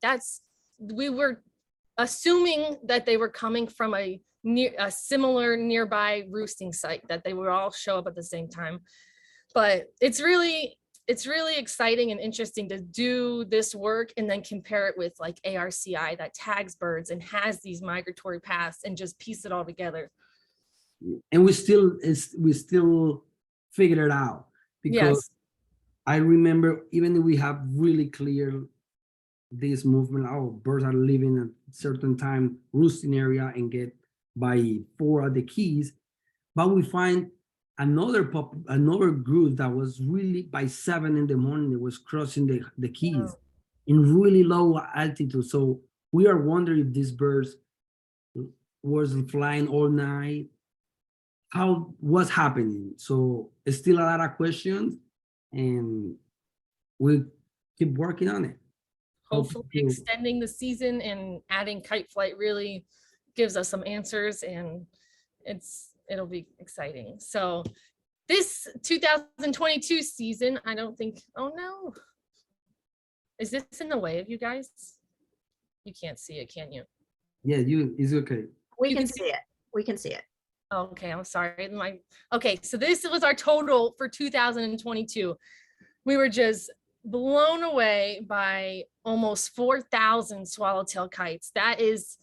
we were assuming that they were coming from a similar nearby roosting site, that they would all show up at the same time. But it's really exciting and interesting to do this work and then compare it with like ARCI that tags birds and has these migratory paths, and just piece it all together.
And we still figure it out, because
Yes.
I remember, even if we have really clear this movement, birds are living at a certain time roosting area and get by 4 at the Keys, but we find another group that was really by 7 in the morning, it was crossing the Keys in really low altitude. So we are wondering if these birds was flying all night, what's happening. So it's still a lot of questions, and we keep working on it.
Hopefully extending the season and adding kite flight really gives us some answers, and it'll be exciting. So this 2022 season, I don't think, oh no. Is this in the way of you guys? You can't see it, can you?
Yeah, it's okay.
We
You
can
can
see it. We can see it.
Okay, I'm sorry. Okay, so this was our total for 2022. We were just blown away by almost 4,000 swallowtail kites. That is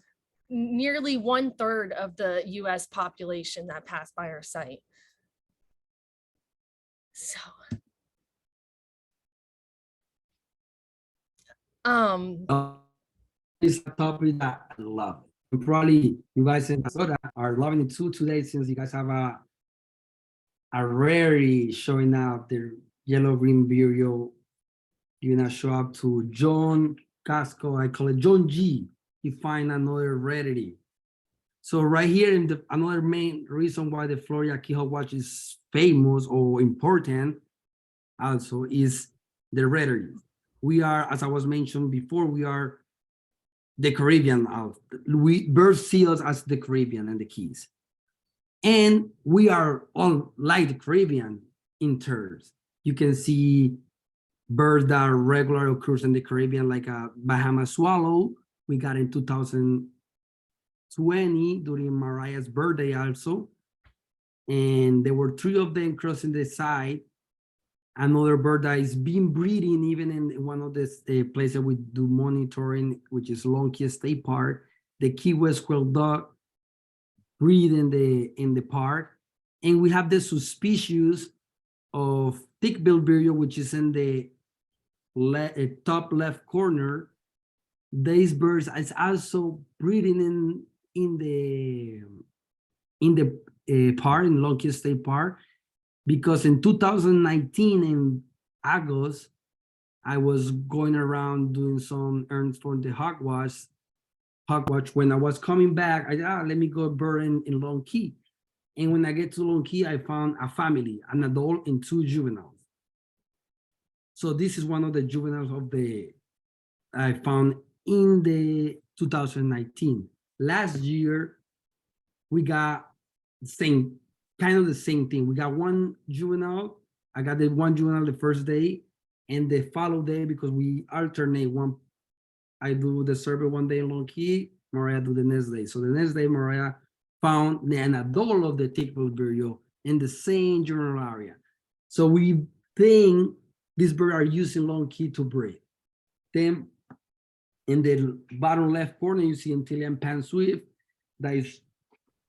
nearly 1/3 of the US population that passed by our site. So,
It's a topic that I love. And probably you guys in Sarasota are loving it too today, since you guys have a rarity showing up their yellow-green vireo. You're gonna show up to John Casco, I call it John G. You find another rarity. So right here in the another main reason why the Florida Keys Hawkwatch is famous or important also is the rarity. We are, as I was mentioned before, we are the Caribbean. Birds see us as the Caribbean and the Keys. And we are all like the Caribbean in terms. You can see birds that are regular occurs in the Caribbean, like a Bahama swallow. We got in 2020 during Mariah's birthday also. And there were 3 of them crossing the side. Another bird that is been breeding even in one of the places we do monitoring, which is Long Key State Park. The Key West quail duck breed in the park. And we have the suspicious of thick-billed vireo, which is in the top left corner. These birds is also breeding in the park, in Long Key State Park, because in 2019 in August, I was going around doing some errands for the Hawkwatch. When I was coming back, let me go bird in Long Key. And when I get to Long Key, I found a family, an adult and 2 juveniles. So this is one of the juveniles I found in the 2019. Last year, we got the same thing. We got 1 juvenile. I got the 1 juvenile the first day, and the follow day, because we alternate one. I do the survey one day in Long Key, Mariah do the next day. So the next day, Mariah found an adult of the thick-billed vireo in the same general area. So we think these birds are used in Long Key to breed. Then in the bottom left corner, you see Antillean pan swift. That is,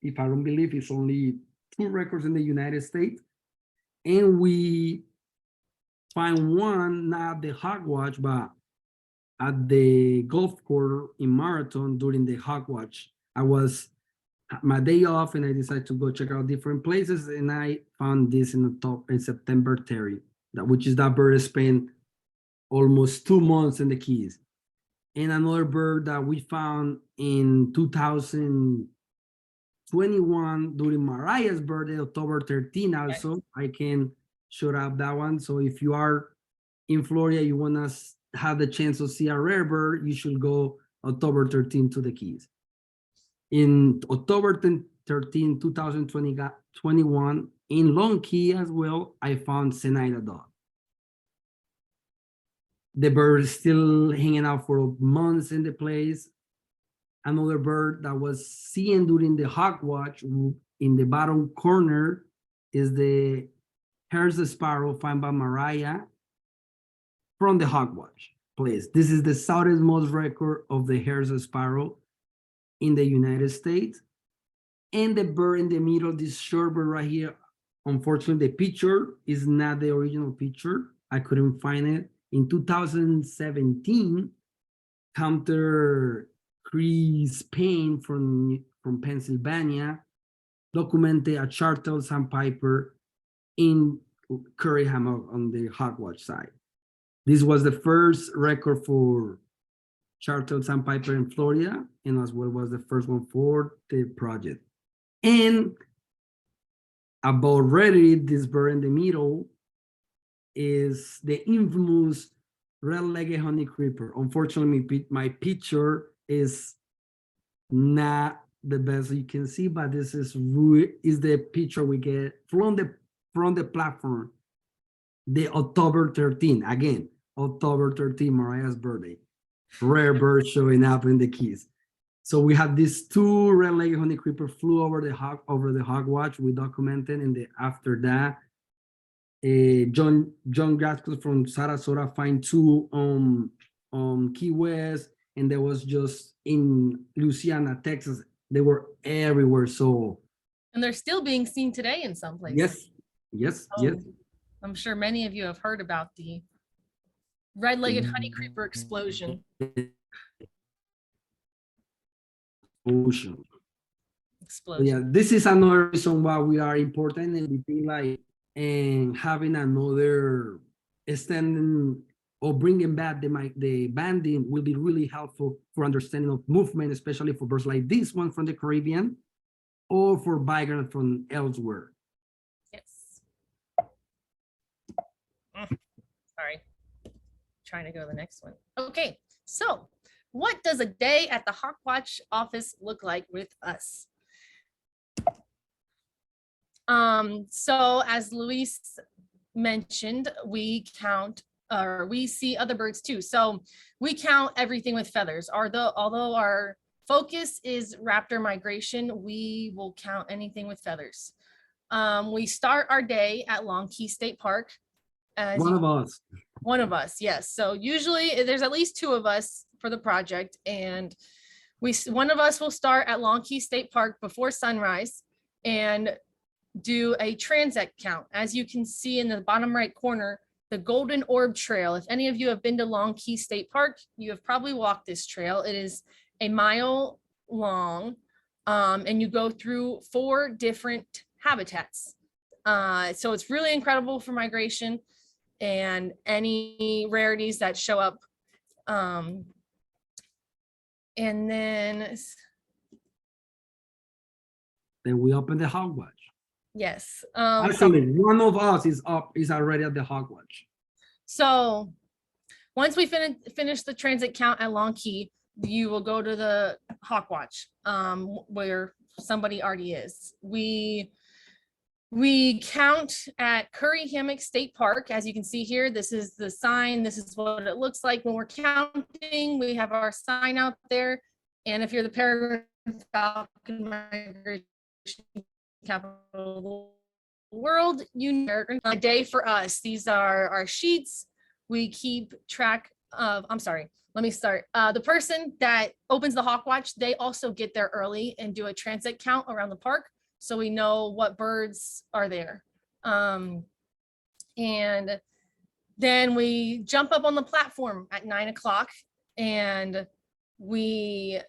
if I don't believe, it's only 2 records in the United States. And we find one, not the Hawkwatch, but at the golf course in Marathon during the Hawkwatch. I was my day off and I decided to go check out different places, and I found this in September 30, which is that bird spent almost 2 months in the Keys. And another bird that we found in 2021 during Mariah's birthday, October 13 also. I can show up that one. So if you are in Florida, you want to have the chance to see a rare bird, you should go October 13 to the Keys. In October 13, 2021, in Long Key as well, I found Senaida dog. The bird is still hanging out for months in the place. Another bird that was seen during the Hawkwatch in the bottom corner is the Hare's Sparrow found by Mariah from the Hawkwatch place. This is the southernmost record of the Hare's Sparrow in the United States. And the bird in the middle, this short bird right here, unfortunately, the picture is not the original picture. I couldn't find it. In 2017, Hunter Chris Payne from Pennsylvania documented a charter sandpiper in Curry Hammock on the Hawkwatch side. This was the first record for charter sandpiper in Florida, and as well was the first one for the project. And about rarity, this bird in the middle is the infamous red-legged honey creeper. Unfortunately, my picture is not the best you can see, but this is the picture we get from the platform. The October 13, again, October 13, Mariah's birthday. Rare bird showing up in the Keys. So we have these 2 red-legged honey creeper flew over the Hawkwatch. We documented, and after that, John Gaskell from Sarasota find 2 on Key West, and there was just in Louisiana, Texas, they were everywhere. So
And they're still being seen today in some places.
yes, yes, yes.
I'm sure many of you have heard about the red-legged honey creeper explosion.
Ocean.
Explosion.
Yeah, this is another reason why we are important, and we feel like and having another extending or bringing back the banding will be really helpful for understanding of movement, especially for birds like this one from the Caribbean or for migrants from elsewhere.
Yes. Sorry. Trying to go to the next one. Okay, so what does a day at the Hawkwatch office look like with us? So as Luis mentioned, we count or we see other birds too. So we count everything with feathers. Although our focus is raptor migration, we will count anything with feathers. We start our day at Long Key State Park.
One of us.
One of us, yes. So usually there's at least two of us for the project, and one of us will start at Long Key State Park before sunrise and do a transect count. As you can see in the bottom right corner, the Golden Orb Trail. If any of you have been to Long Key State Park, you have probably walked this trail. It is a mile long, and you go through 4 different habitats. So it's really incredible for migration and any rarities that show up. And then
we open the Hawkwatch.
yes.
Actually, one of us is already at the Hawkwatch.
So once we finish the transit count at Long Key, you will go to the Hawkwatch, where somebody already is. We count at Curry Hammock State Park. As you can see here, this is the sign. This is what it looks like when we're counting. We have our sign out there. And if you're the peregrine falcon migration capital of the world, you know, a day for us. These are our sheets. We keep track of, I'm sorry, let me start. The person that opens the Hawkwatch, they also get there early and do a transit count around the park, so we know what birds are there. And then we jump up on the platform at 9 o'clock and we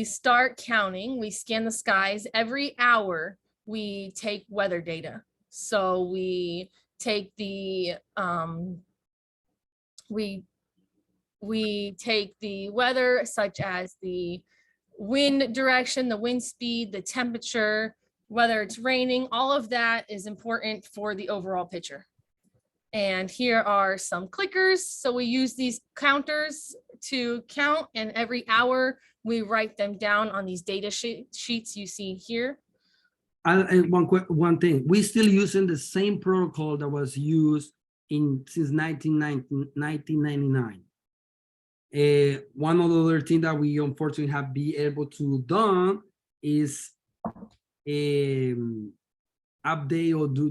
start counting. We scan the skies. Every hour we take weather data. So we take the we take the weather, such as the wind direction, the wind speed, the temperature, whether it's raining. All of that is important for the overall picture. And here are some clickers. So we use these counters to count, and every hour we write them down on these data sheets you see here.
And one thing, we're still using the same protocol that was used since 1999. One of the other things that we unfortunately have been able to do is update or do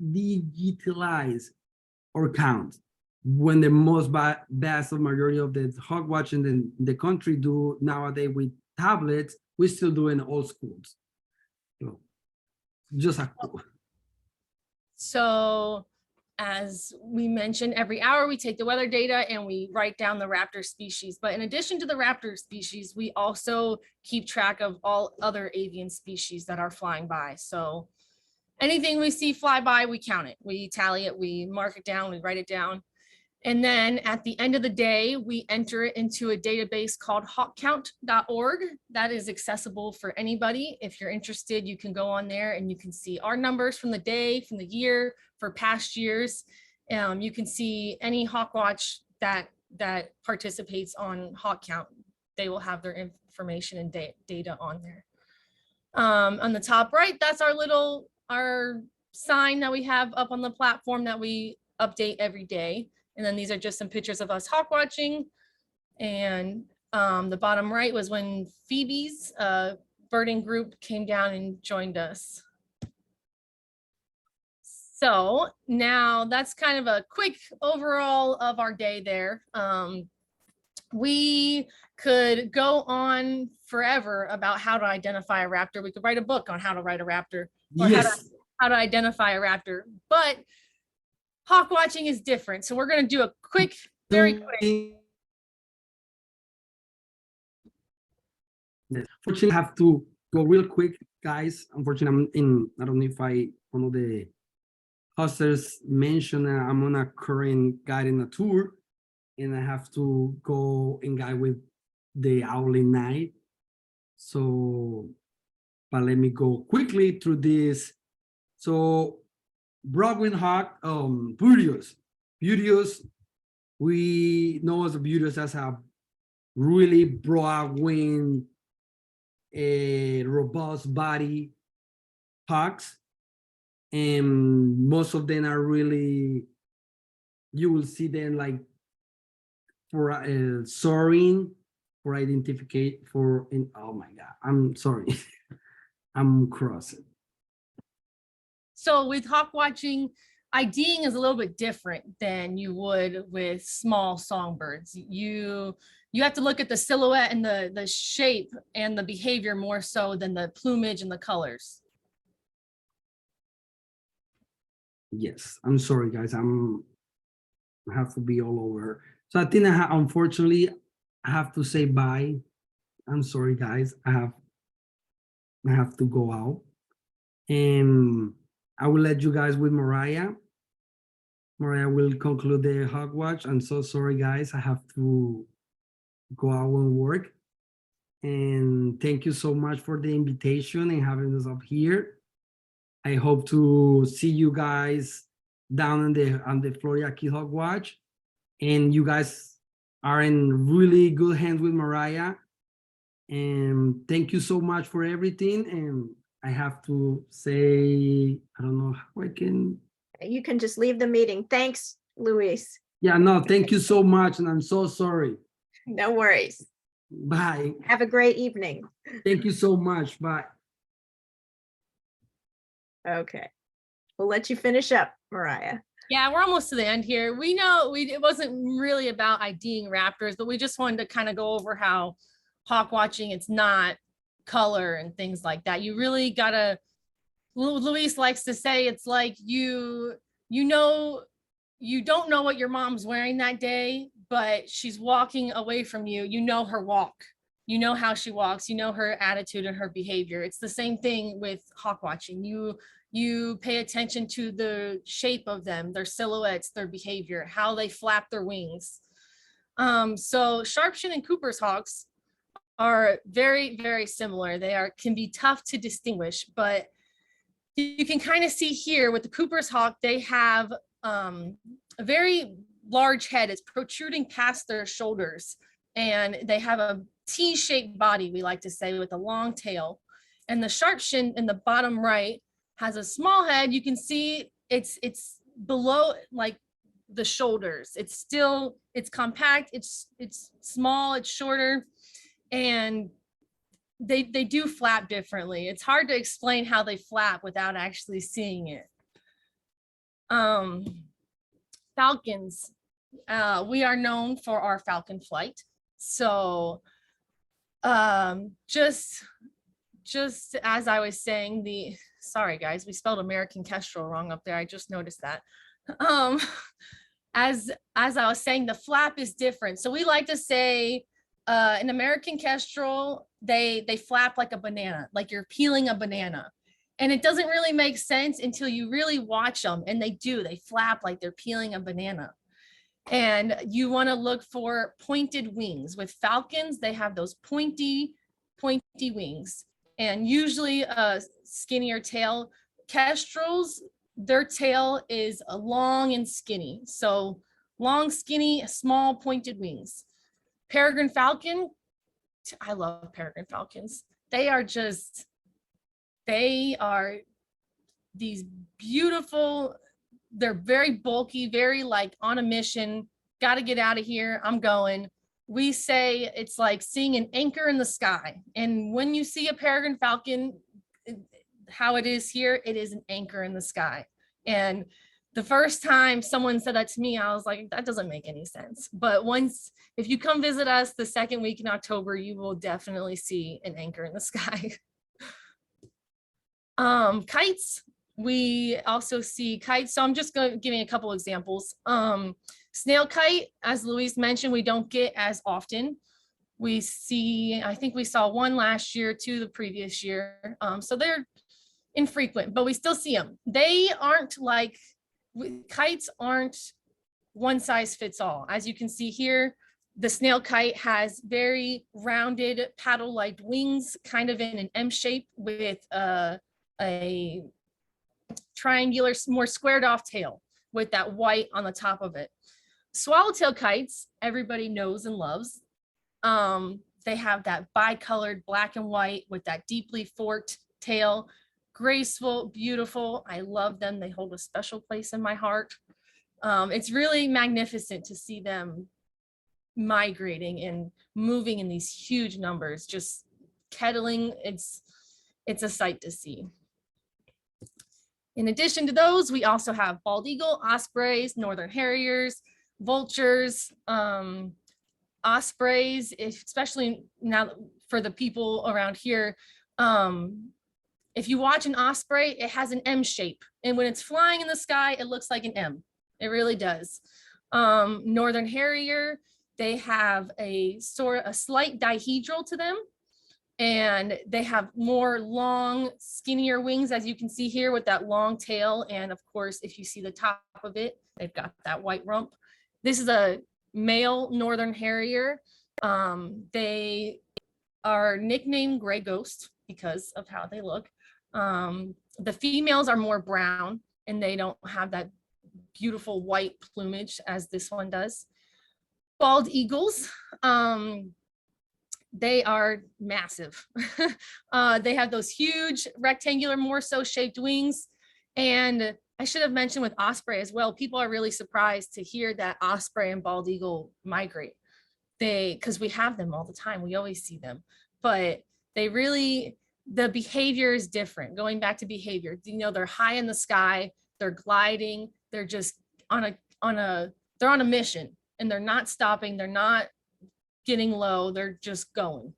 digitalize or count. When the most vast majority of the Hawkwatch in the country do nowadays with tablets, we're still doing old schools. So just a cool.
So as we mentioned, every hour we take the weather data and we write down the raptor species. But in addition to the raptor species, we also keep track of all other avian species that are flying by. So anything we see fly by, we count it, we tally it, we mark it down, we write it down. And then at the end of the day, we enter it into a database called hawkcount.org. That is accessible for anybody. If you're interested, you can go on there and you can see our numbers from the day, from the year, for past years. You can see any Hawkwatch that participates on Hawk Count. They will have their information and data on there. On the top right, that's our sign that we have up on the platform that we update every day. And then these are just some pictures of us hawkwatching. And the bottom right was when Phoebe's birding group came down and joined us. So now that's kind of a quick overall of our day there. We could go on forever about how to identify a raptor. We could write a book on how to write a raptor or
Yes.
how to identify a raptor, but hawk watching is different. So we're going to do a quick, very quick.
Unfortunately, I have to go real quick, guys. Unfortunately, I don't know if one of the hosters mentioned I'm on a current guiding a tour, and I have to go and guide with the Owly Night. So, but let me go quickly through this. So, Broadwing hawk, Burios. We know as a Burios as a really broad wing, a robust body hawks, and most of them are really, you will see them like for soaring, for identification, oh my God, I'm sorry. I'm crossing.
So with hawk watching, IDing is a little bit different than you would with small songbirds. You have to look at the silhouette and the shape and the behavior more so than the plumage and the colors.
Yes, I'm sorry, guys. I have to be all over. So I think unfortunately, I have to say bye. I'm sorry, guys. I have to go out, and I will let you guys with Mariah. Mariah will conclude the Hawkwatch. I'm so sorry, guys. I have to go out and work. And thank you so much for the invitation and having us up here. I hope to see you guys down on the Florida Keys Hawkwatch. And you guys are in really good hands with Mariah. And thank you so much for everything. And I have to say, I don't know how I can.
You can just leave the meeting. Thanks, Luis.
Yeah, no, thank you so much. And I'm so sorry.
No worries.
Bye.
Have a great evening.
Thank you so much. Bye.
Okay. We'll let you finish up, Mariah.
Yeah, we're almost to the end here. We know it wasn't really about IDing raptors, but we just wanted to kind of go over how hawk watching, it's not color and things like that. You really gotta, Luis likes to say, it's like you don't know what your mom's wearing that day, but she's walking away from you. You know her walk. You know how she walks. You know her attitude and her behavior. It's the same thing with hawk watching. You pay attention to the shape of them, their silhouettes, their behavior, how they flap their wings. So Sharpshin and Cooper's hawks are very, very similar. They can be tough to distinguish, but you can kind of see here with the Cooper's hawk, they have a very large head. It's protruding past their shoulders, and they have a T-shaped body, we like to say, with a long tail. And the Sharpshin in the bottom right has a small head. You can see it's below like the shoulders. It's compact, it's small, it's shorter, and they do flap differently. It's hard to explain how they flap without actually seeing it. Falcons, we are known for our falcon flight. So just as I was saying, sorry guys, we spelled American Kestrel wrong up there. I just noticed that. As I was saying, the flap is different. So we like to say an American Kestrel, they flap like a banana, like you're peeling a banana. And it doesn't really make sense until you really watch them, and they flap like they're peeling a banana. And you want to look for pointed wings. With falcons, they have those pointy wings, and usually a skinnier tail. Kestrels, their tail is long and skinny. So long, skinny, small, pointed wings. Peregrine falcon, I love peregrine falcons. They are these beautiful, they're very bulky, very like on a mission, got to get out of here, I'm going. We say it's like seeing an anchor in the sky. And when you see a peregrine falcon, how it is here, it is an anchor in the sky. And the first time someone said that to me, I was like, that doesn't make any sense. But once, if you come visit us the second week in October, you will definitely see an anchor in the sky. Kites, we also see kites. So I'm just going to give you a couple examples. Snail kite, as Louise mentioned, we don't get as often. We see, I think we saw one last year, two the previous year. So they're infrequent, but we still see them. They aren't like, kites aren't one size fits all. As you can see here, the snail kite has very rounded paddle-like wings, kind of in an M shape with a triangular, more squared off tail with that white on the top of it. Swallowtail kites, everybody knows and loves. They have that bicolored black and white with that deeply forked tail. Graceful, beautiful. I love them. They hold a special place in my heart. It's really magnificent to see them migrating and moving in these huge numbers, just kettling. It's a sight to see. In addition to those, we also have bald eagle, ospreys, northern harriers, vultures, ospreys, especially now for the people around here. If you watch an osprey, it has an M shape. And when it's flying in the sky, it looks like an M. It really does. Northern harrier, they have a slight dihedral to them. And they have more long, skinnier wings, as you can see here with that long tail. And of course, if you see the top of it, they've got that white rump. This is a male northern harrier. They are nicknamed gray ghost because of how they look. The females are more brown and they don't have that beautiful white plumage as this one does. Bald eagles, they are massive. They have those huge rectangular, more so shaped wings. And I should have mentioned with osprey as well, people are really surprised to hear that osprey and bald eagle migrate. Because we have them all the time, we always see them, but they really, the behavior is different. Going back to behavior, you know, they're high in the sky, they're gliding, they're just they're on a mission, and they're not stopping, they're not getting low, they're just going.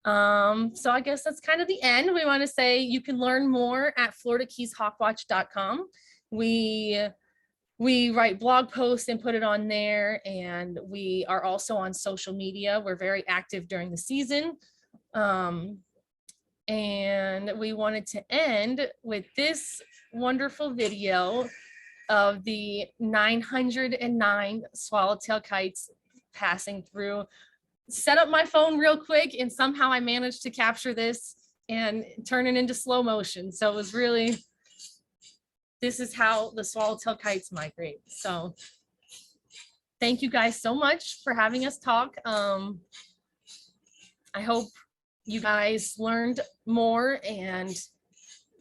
So I guess that's kind of the end. We want to say you can learn more at FloridaKeysHawkwatch.com. We write blog posts and put it on there, and we are also on social media. We're very active during the season. And we wanted to end with this wonderful video of the 909 swallowtail kites passing through. Set up my phone real quick, and somehow I managed to capture this and turn it into slow motion. So it was really, this is how the swallowtail kites migrate. So thank you guys so much for having us talk. I hope you guys learned more, and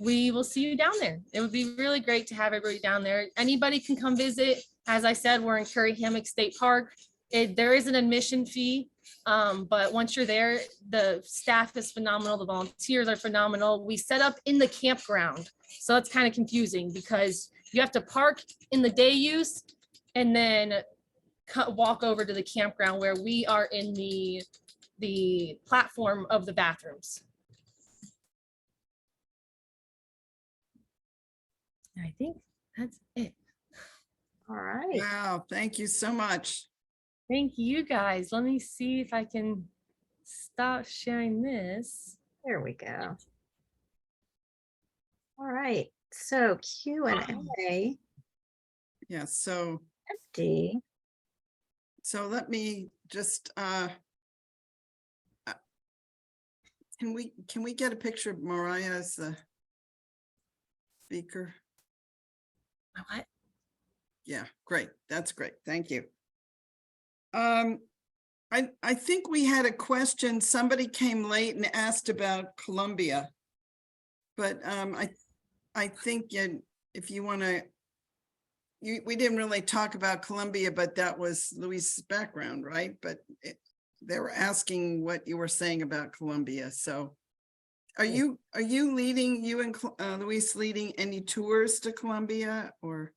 we will see you down there. It would be really great to have everybody down there. Anybody can come visit. As I said, we're in Curry Hammock State Park. There is an admission fee, but once you're there, the staff is phenomenal. The volunteers are phenomenal. We set up in the campground. So it's kind of confusing because you have to park in the day use and then walk over to the campground where we are in the platform of the bathrooms. I think that's it.
All right.
Wow, thank you so much.
Thank you guys. Let me see if I can stop sharing this.
There we go. All right. So Q&A.
Yeah, so
Empty.
let me just can we get a picture of Mariah as the speaker?
What?
Yeah, great. That's great. Thank you. I think we had a question. Somebody came late and asked about Columbia. But I think if you want to, we didn't really talk about Columbia, but that was Louise's background, right? But they were asking what you were saying about Columbia. So Are you leading, you and Luis leading any tours to Columbia or?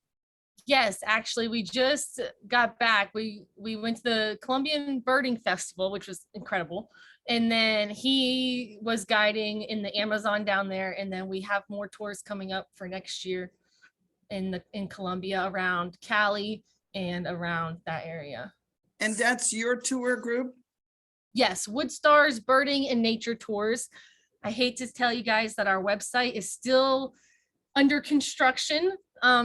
Yes, actually, we just got back. We went to the Colombian Birding Festival, which was incredible. And then he was guiding in the Amazon down there. And then we have more tours coming up for next year in Colombia, around Cali and around that area.
And that's your tour group?
Yes, Wood Stars Birding and Nature Tours. I hate to tell you guys that our website is still under construction.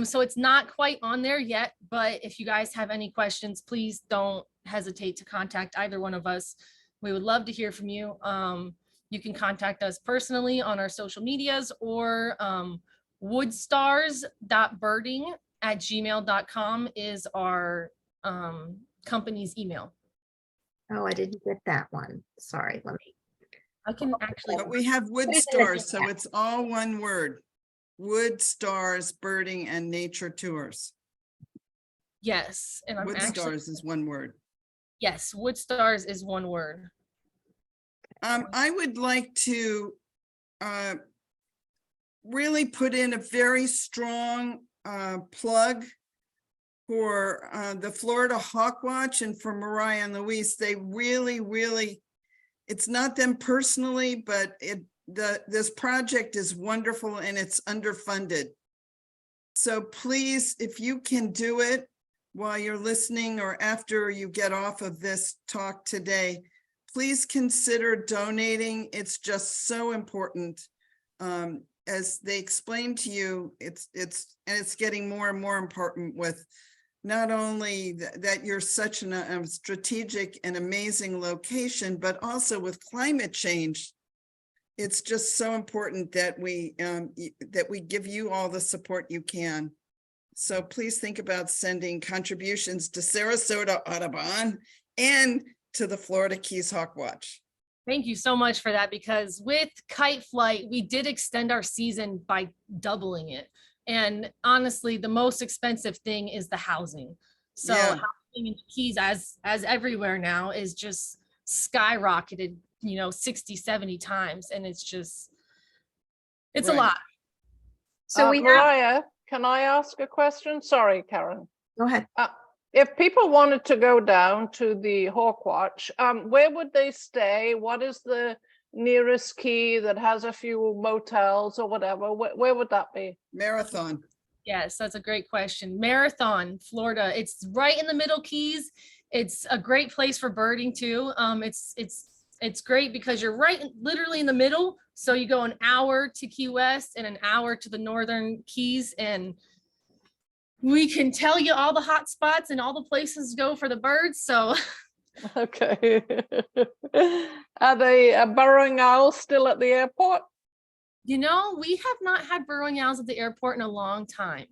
So it's not quite on there yet, but if you guys have any questions, please don't hesitate to contact either one of us. We would love to hear from you. You can contact us personally on our social medias or woodstars.birding@gmail.com is our company's email.
Oh, I didn't get that one. Sorry, let me.
I can actually.
But we have Wood
Put it in the
Stars, so
chat.
it's all one word. Wood Stars Birding and Nature Tours.
Yes, and I'm
Wood
actually,
Stars is one word.
yes, Wood Stars is one word.
I would like to really put in a very strong plug for the Florida Hawkwatch and for Mariah and Luis. They really, it's not them personally, but this project is wonderful and it's underfunded. So please, if you can do it while you're listening or after you get off of this talk today, please consider donating. It's just so important. As they explained to you, it's getting more and more important with not only that you're such a strategic and amazing location, but also with climate change. It's just so important that we give you all the support you can. So please think about sending contributions to Sarasota Audubon and to the Florida Keys Hawkwatch.
Thank you so much for that, because with kite flight, we did extend our season by doubling it. And honestly, the most expensive thing is the housing. So
Yeah.
housing in the Keys, as everywhere now, is just skyrocketed, 60, 70 times. And it's a
Right.
lot.
So we have,
Mariah, can I ask a question? Sorry, Karen.
go ahead.
If people wanted to go down to the Hawkwatch, where would they stay? What is the nearest key that has a few motels or whatever? Where would that be?
Marathon.
Yes, that's a great question. Marathon, Florida. It's right in the middle Keys. It's a great place for birding too. It's great because you're literally in the middle. So you go an hour to Key West and an hour to the northern Keys, and we can tell you all the hot spots and all the places to go for the birds. So
Okay. Are the burrowing owls still at the airport?
we have not had burrowing owls at the airport in a long time.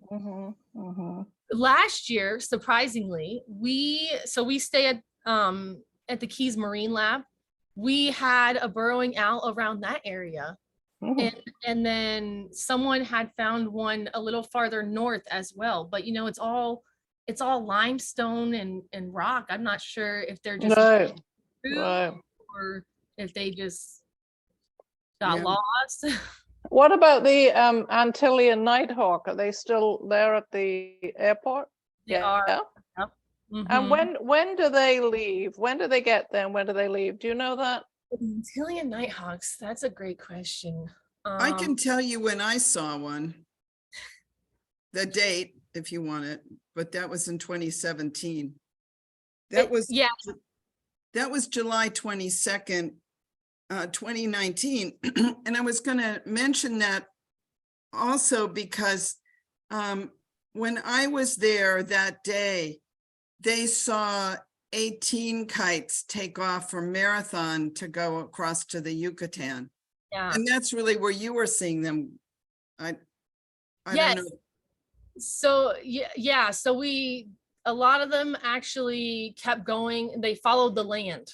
Last year, surprisingly, we stay at the Keys Marine Lab. We had a burrowing owl around that area. And then someone had found one a little farther north as well. But it's all limestone and rock. I'm not sure if they're just
Right.
or if they just got
Yeah.
lost.
What about the Antillean nighthawk? Are they still there at the airport?
They are. Yep.
And when do they leave? When do they get there? And when do they leave? Do you know that?
Antillean nighthawks, that's a great question.
I can tell you when I saw one, the date, if you want it, but that was in 2017. That was July 22nd, 2019. And I was going to mention that also because when I was there that day, they saw 18 kites take off from Marathon to go across to the Yucatan.
Yeah.
And that's really where you were seeing them. I
Yes.
don't know.
So yeah, so a lot of them actually kept going. They followed the land.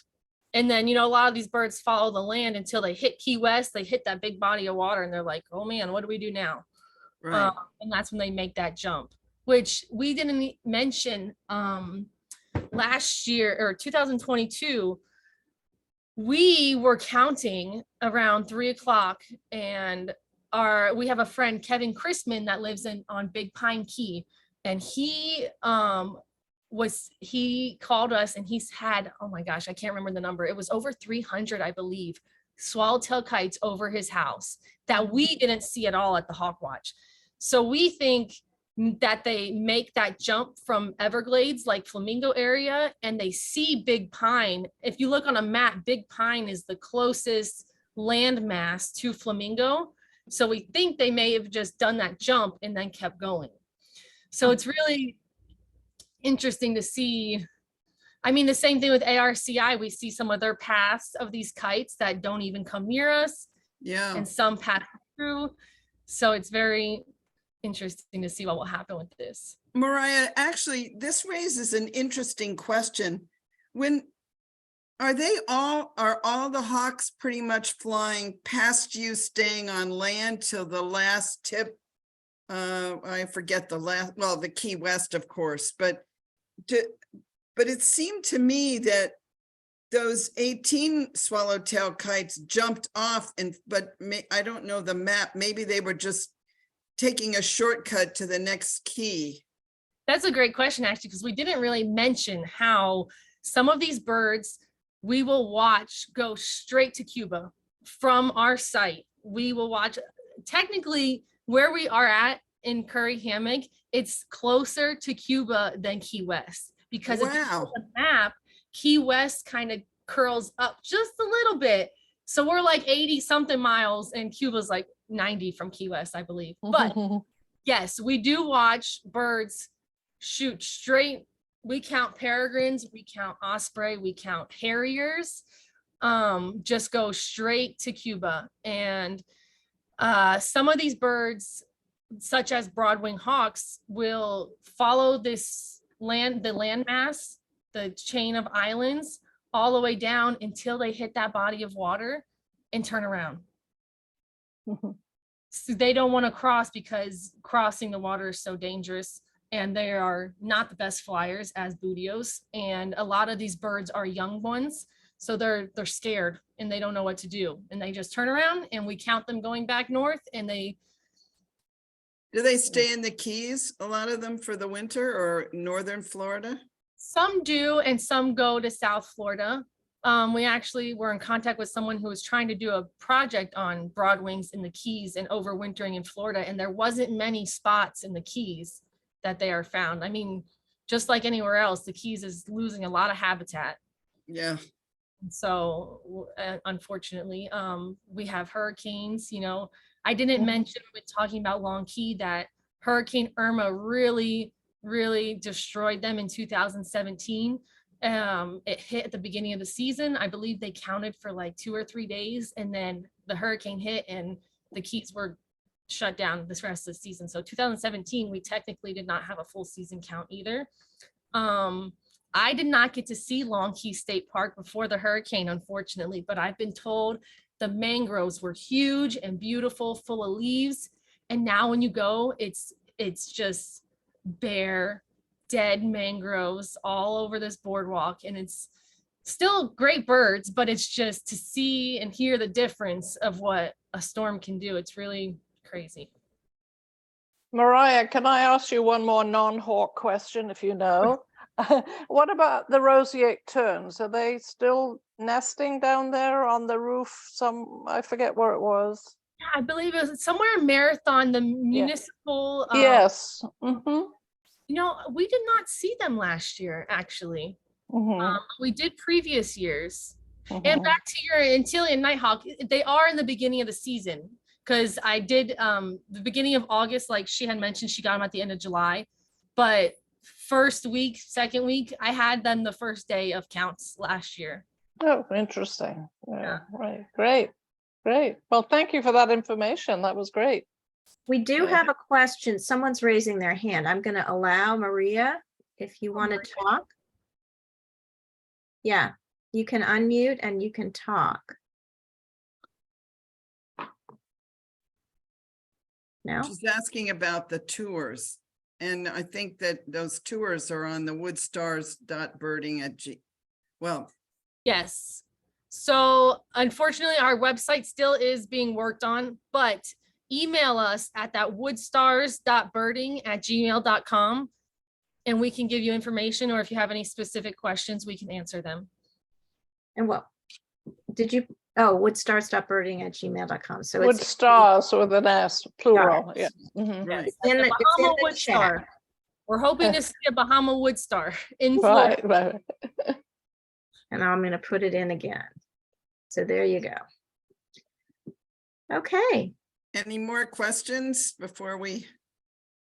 And then, a lot of these birds follow the land until they hit Key West, they hit that big body of water and they're like, oh man, what do we do now?
Right.
And that's when they make that jump, which we didn't mention last year or 2022. we were counting around 3 o'clock, and we have a friend, Kevin Chrisman, that lives on Big Pine Key, and he called us, and he's had, oh my gosh, I can't remember the number. It was over 300, I believe, swallowtail kites over his house that we didn't see at all at the Hawkwatch. So we think that they make that jump from Everglades, like Flamingo area, and they see Big Pine. If you look on a map, Big Pine is the closest landmass to Flamingo. So we think they may have just done that jump and then kept going. So it's really interesting to see. I mean, the same thing with ARCI. We see some of their paths of these kites that don't even come near us.
Yeah.
And some pass through. So it's very interesting to see what will happen with this.
Mariah, actually, this raises an interesting question. Are all the hawks pretty much flying past you, staying on land till the last tip? I forget the Key West, of course, but it seemed to me that those 18 swallowtail kites jumped off, I don't know the map. Maybe they were just taking a shortcut to the next key.
That's a great question, actually, because we didn't really mention how some of these birds we will watch go straight to Cuba from our site. We will watch, technically where we are at in Curry Hammock, it's closer to Cuba than Key West, because if you look at the map, Key West kind of curls up just a little bit. So we're like 80 something miles and Cuba's like 90 from Key West, I believe. But yes, we do watch birds shoot straight. We count peregrines, we count osprey, we count harriers, just go straight to Cuba. And some of these birds, such as broadwing hawks, will follow the landmass, the chain of islands, all the way down until they hit that body of water and turn around. So they don't want to cross, because crossing the water is so dangerous, and they are not the best flyers as bootios. And a lot of these birds are young ones, so they're scared and they don't know what to do, and they just turn around, and we count them going back north. And
Do they stay in the Keys, a lot of them, for the winter, or northern Florida?
some do, and some go to South Florida. We actually were in contact with someone who was trying to do a project on broadwings in the Keys and overwintering in Florida, and there wasn't many spots in the Keys that they are found. I mean, just like anywhere else, the Keys is losing a lot of habitat.
Yeah.
So unfortunately, we have hurricanes. I didn't mention when talking about Long Key that Hurricane Irma really destroyed them in 2017. It hit at the beginning of the season. I believe they counted for like 2 or 3 days, and then the hurricane hit and the Keys were shut down this rest of the season. So 2017, we technically did not have a full season count either. I did not get to see Long Key State Park before the hurricane, unfortunately, but I've been told the mangroves were huge and beautiful, full of leaves. And now when you go, it's just bare, dead mangroves all over this boardwalk. And it's still great birds, but it's just to see and hear the difference of what a storm can do. It's really crazy.
Mariah, can I ask you one more non-hawk question, if you know? What about the roseate terns? Are they still nesting down there on the roof? I forget where it was.
Yeah, I believe it was somewhere in Marathon, the municipal.
Yes.
We did not see them last year, actually. We did previous years. And back to your Antillean nighthawk, they are in the beginning of the season, because I did the beginning of August, like she had mentioned, she got them at the end of July. But first week, second week, I had them the first day of counts last year.
Oh, interesting. Yeah. Right. Great. Well, thank you for that information. That was great.
We do have a question. Someone's raising their hand. I'm going to allow Maria, if you want to talk. Yeah, you can unmute and you can talk. No?
She's asking about the tours. And I think that those tours are on the woodstars.birding@.
Yes. So unfortunately, our website still is being worked on, but email us at that woodstars.birding@gmail.com and we can give you information, or if you have any specific questions, we can answer them.
And what, did you, oh, woodstars.birding@gmail.com. So
Wood
it's
stars with an S, plural, yeah. Mhm.
Right.
it's in
The
the
Bahama wood
chat.
star. We're hoping to see a Bahama wood star in
Right,
Florida.
right.
And I'm going to put it in again. So there you go. Okay.
Any more questions before we?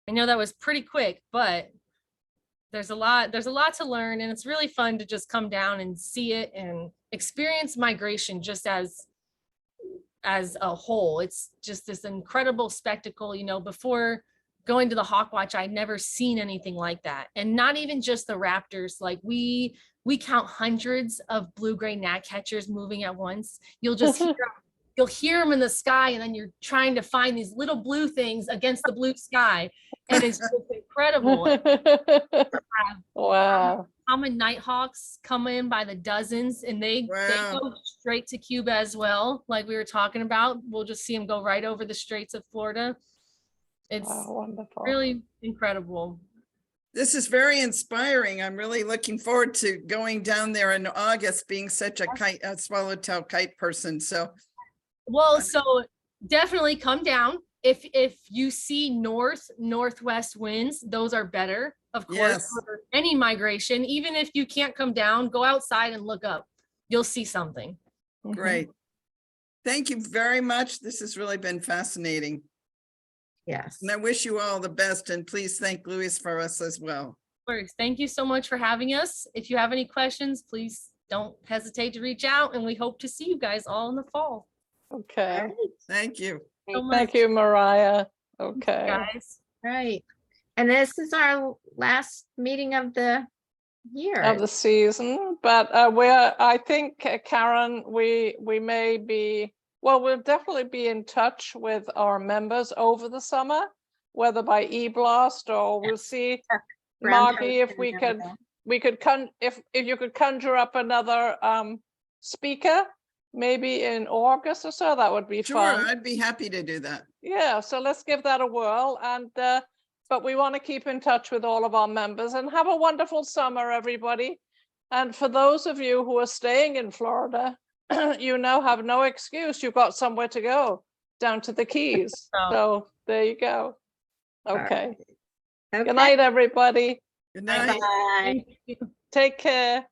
I know that was pretty quick, but there's a lot to learn, and it's really fun to just come down and see it and experience migration just as a whole. It's just this incredible spectacle. You know, before going to the Hawkwatch, I'd never seen anything like that. And not even just the raptors. Like we count hundreds of blue-gray gnatcatchers moving at once. You'll just hear them in the sky, and then you're trying to find these little blue things against the blue sky. And it's just incredible.
Wow.
Common nighthawks come in by the dozens, and they
Wow.
go straight to Cuba as well. Like we were talking about, we'll just see them go right over the Straits of Florida. It's
Wow, wonderful.
really incredible.
This is very inspiring. I'm really looking forward to going down there in August, being such a swallowtail kite person. So,
Well, so definitely come down. If you see northwest winds, those are better, of course,
Yes.
for any migration. Even if you can't come down, go outside and look up. You'll see something.
Mhm.
great. Thank you very much. This has really been fascinating.
Yes.
And I wish you all the best, and please thank Louis for us as well.
Of course. Thank you so much for having us. If you have any questions, please don't hesitate to reach out, and we hope to see you guys all in the fall.
Okay.
Thank you.
So
Thank
much,
you, Mariah. Okay.
guys.
Right. And this is our last meeting of the year.
Of the season, but I think, Karen, we may be, well, we'll definitely be in touch with our members over the summer, whether by e-blast or we'll see, Margie, if we could if you could conjure up another speaker, maybe in August or so, that would be
Sure,
fun.
I'd be happy to do that.
Yeah, so let's give that a whirl, and but we want to keep in touch with all of our members, and have a wonderful summer, everybody. And for those of you who are staying in Florida, you now have no excuse. You've got somewhere to go, down to the Keys.
Oh.
So there you go.
right.
Okay.
Okay.
Good night, everybody.
Good night.
Bye.
Thank you.
Take care.